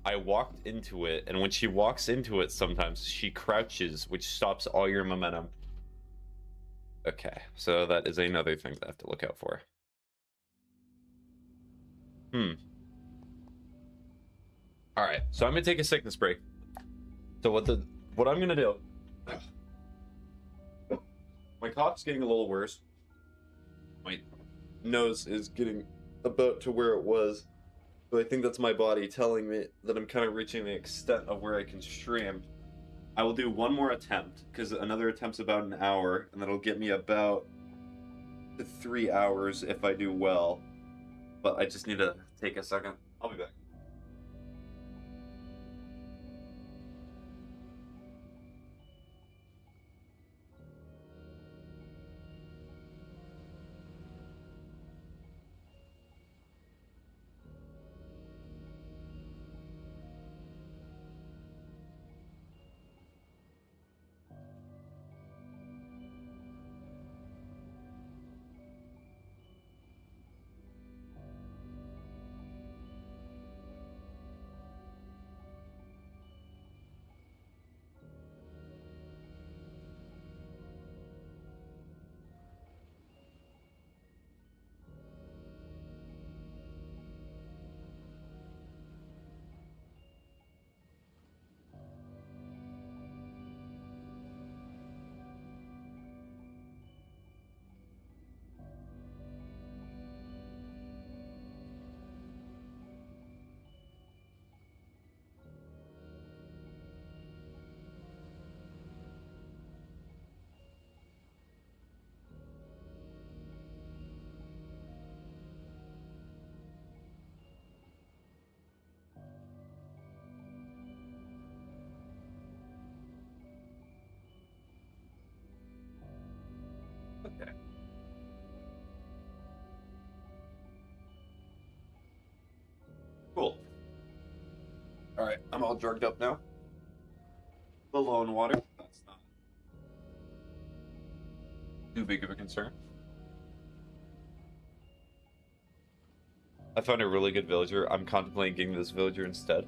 I walked into it, and when she walks into it, sometimes she crouches, which stops all your momentum. Okay, so that is another thing that I have to look out for. All right, so I'm gonna take a sickness break. So what I'm gonna do? My cough's getting a little worse. My nose is getting about to where it was. So I think that's my body telling me that I'm kind of reaching the extent of where I can stream. I will do one more attempt, because another attempt's about an hour, and that'll get me about 3 hours if I do well. But I just need to take a second. I'll be back. I'm all drugged up now. The low in water. That's not too big of a concern. I found a really good villager. I'm contemplating getting this villager instead.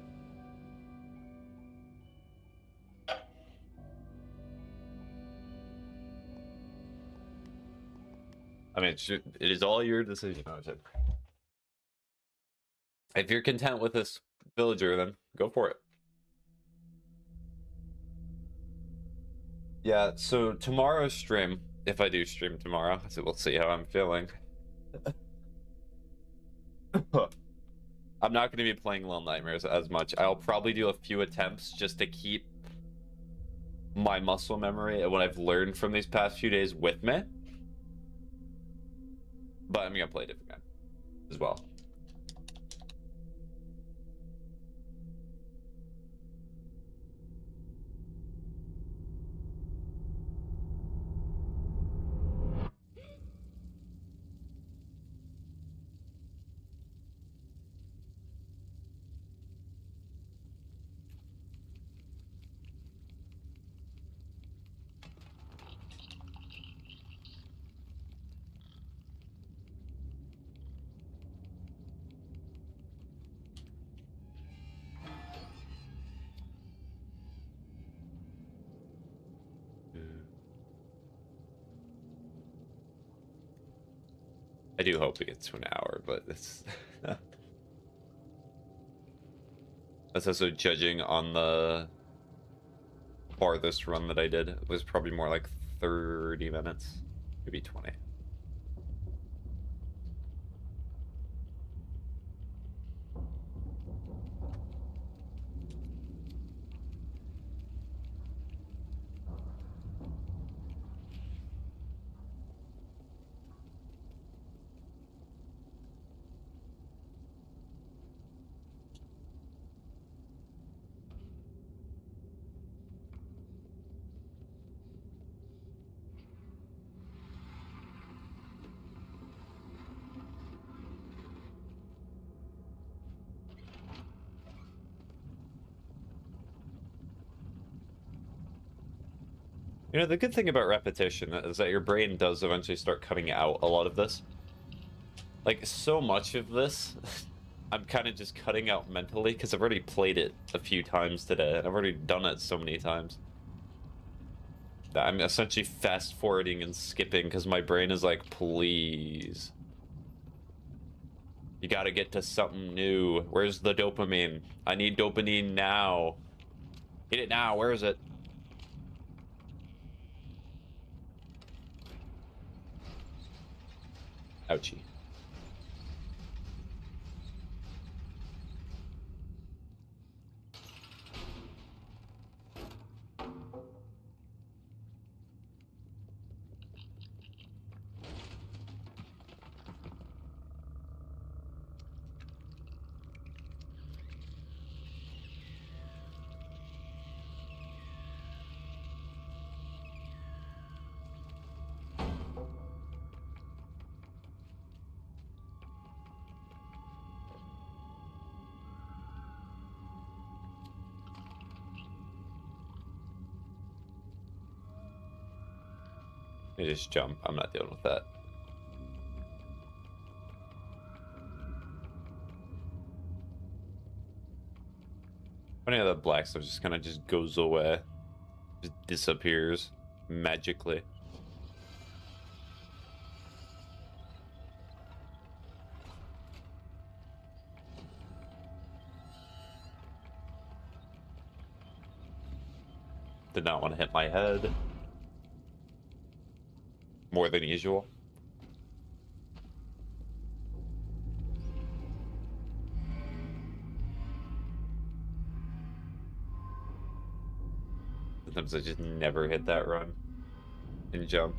I mean, it is all your decision. If you're content with this villager, then go for it. Yeah, so tomorrow's stream, if I do stream tomorrow, so we'll see how I'm feeling. I'm not going to be playing Little Nightmares as much. I'll probably do a few attempts just to keep my muscle memory and what I've learned from these past few days with me. But I'm going to play a different game as well. I do hope we get to an hour, but it's... That's also judging on the farthest run that I did. It was probably more like 30 minutes, maybe 20. You know, the good thing about repetition is that your brain does eventually start cutting out a lot of this. Like, so much of this, I'm kind of just cutting out mentally because I've already played it a few times today, and I've already done it so many times. I'm essentially fast-forwarding and skipping because my brain is like, please. You gotta get to something new. Where's the dopamine? I need dopamine now. Get it now, where is it? Ouchie. You just jump. I'm not dealing with that. Funny how that black stuff just kind of just goes away. Just disappears magically. Did not want to hit my head. More than usual. Sometimes I just never hit that run and jump.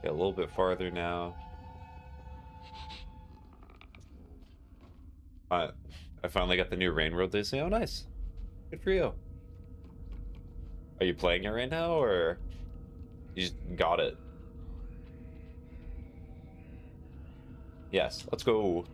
Get a little bit farther now. I finally got the new Rain World Disney. Oh, nice. Good for you. Are you playing it right now, or you just got it? Yes, let's go.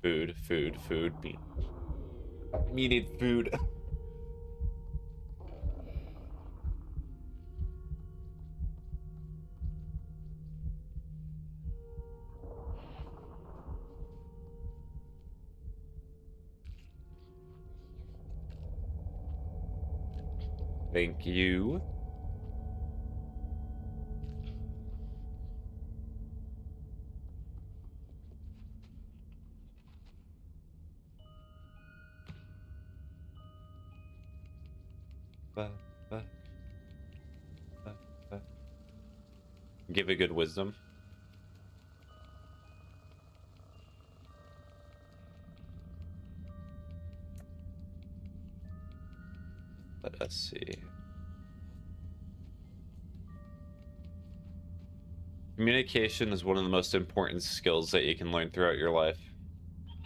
Food, food, food. Me need food. Thank you. Ba, ba, ba, ba. Give a good wisdom. Let us see. Communication is one of the most important skills that you can learn throughout your life.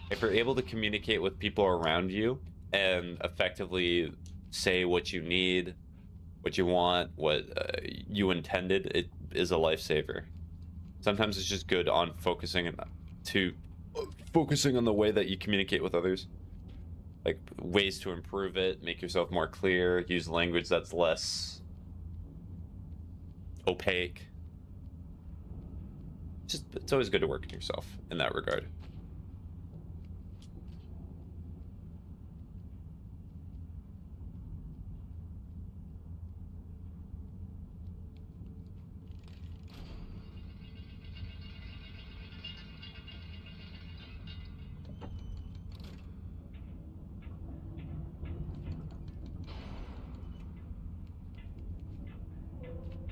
If you're able to communicate with people around you and effectively say what you need, what you want, what you intended, it is a lifesaver. Sometimes it's just good on focusing on the way that you communicate with others. Like ways to improve it, make yourself more clear, use language that's less opaque. Just, it's always good to work on yourself in that regard.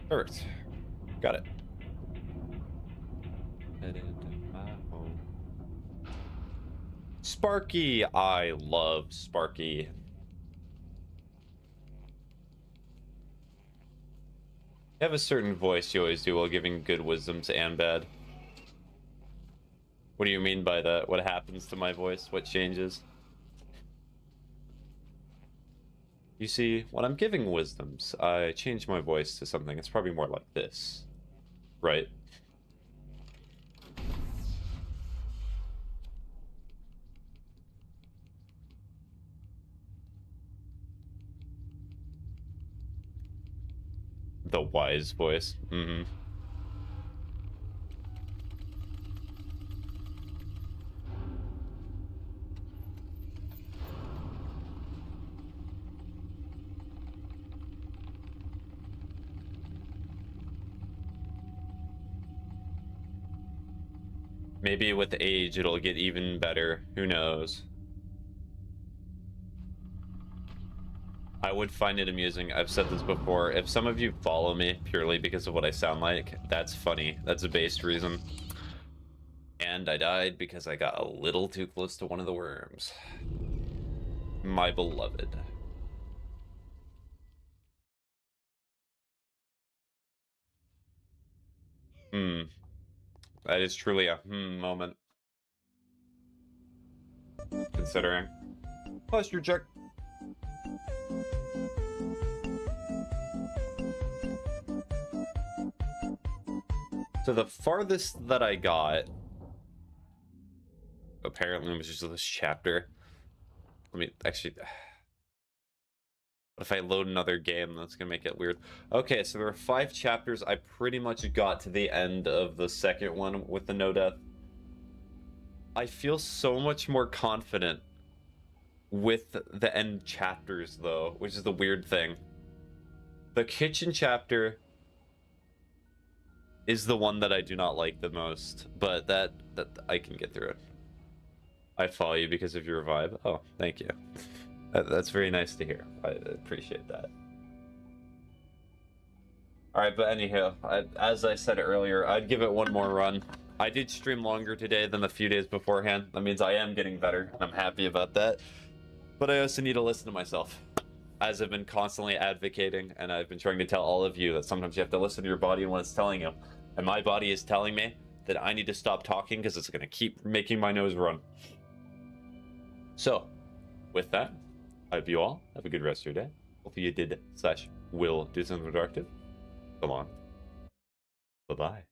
Perfect. Got it. Head into my home. Sparky! I love Sparky. You have a certain voice you always do while giving good wisdoms and bad. What do you mean by that? What happens to my voice? What changes? You see, when I'm giving wisdoms, I change my voice to something. It's probably more like this. Right? The wise voice. Mm-hmm. Maybe with age it'll get even better. Who knows? I would find it amusing. I've said this before. If some of you follow me purely because of what I sound like, that's funny. That's a based reason. And I died because I got a little too close to one of the worms. My beloved. Hmm. That is truly a moment. Considering. Posture check. So the farthest that I got apparently was just this chapter. Let me actually. If I load another game, that's gonna make it weird. Okay, so there are 5 chapters. I pretty much got to the end of the second one with the no death. I feel so much more confident with the end chapters, though, which is the weird thing. The kitchen chapter is the one that I do not like the most, but that I can get through it. I follow you because of your vibe. Oh, thank you. That's very nice to hear. I appreciate that. Alright, but anyhow, as I said earlier, I'd give it one more run. I did stream longer today than the few days beforehand. That means I am getting better, and I'm happy about that. But I also need to listen to myself, as I've been constantly advocating, and I've been trying to tell all of you that sometimes you have to listen to your body and what it's telling you. And my body is telling me that I need to stop talking because it's going to keep making my nose run. So, with that, I hope you all have a good rest of your day. Hopefully you did / will do something productive. Come on. Bye-bye.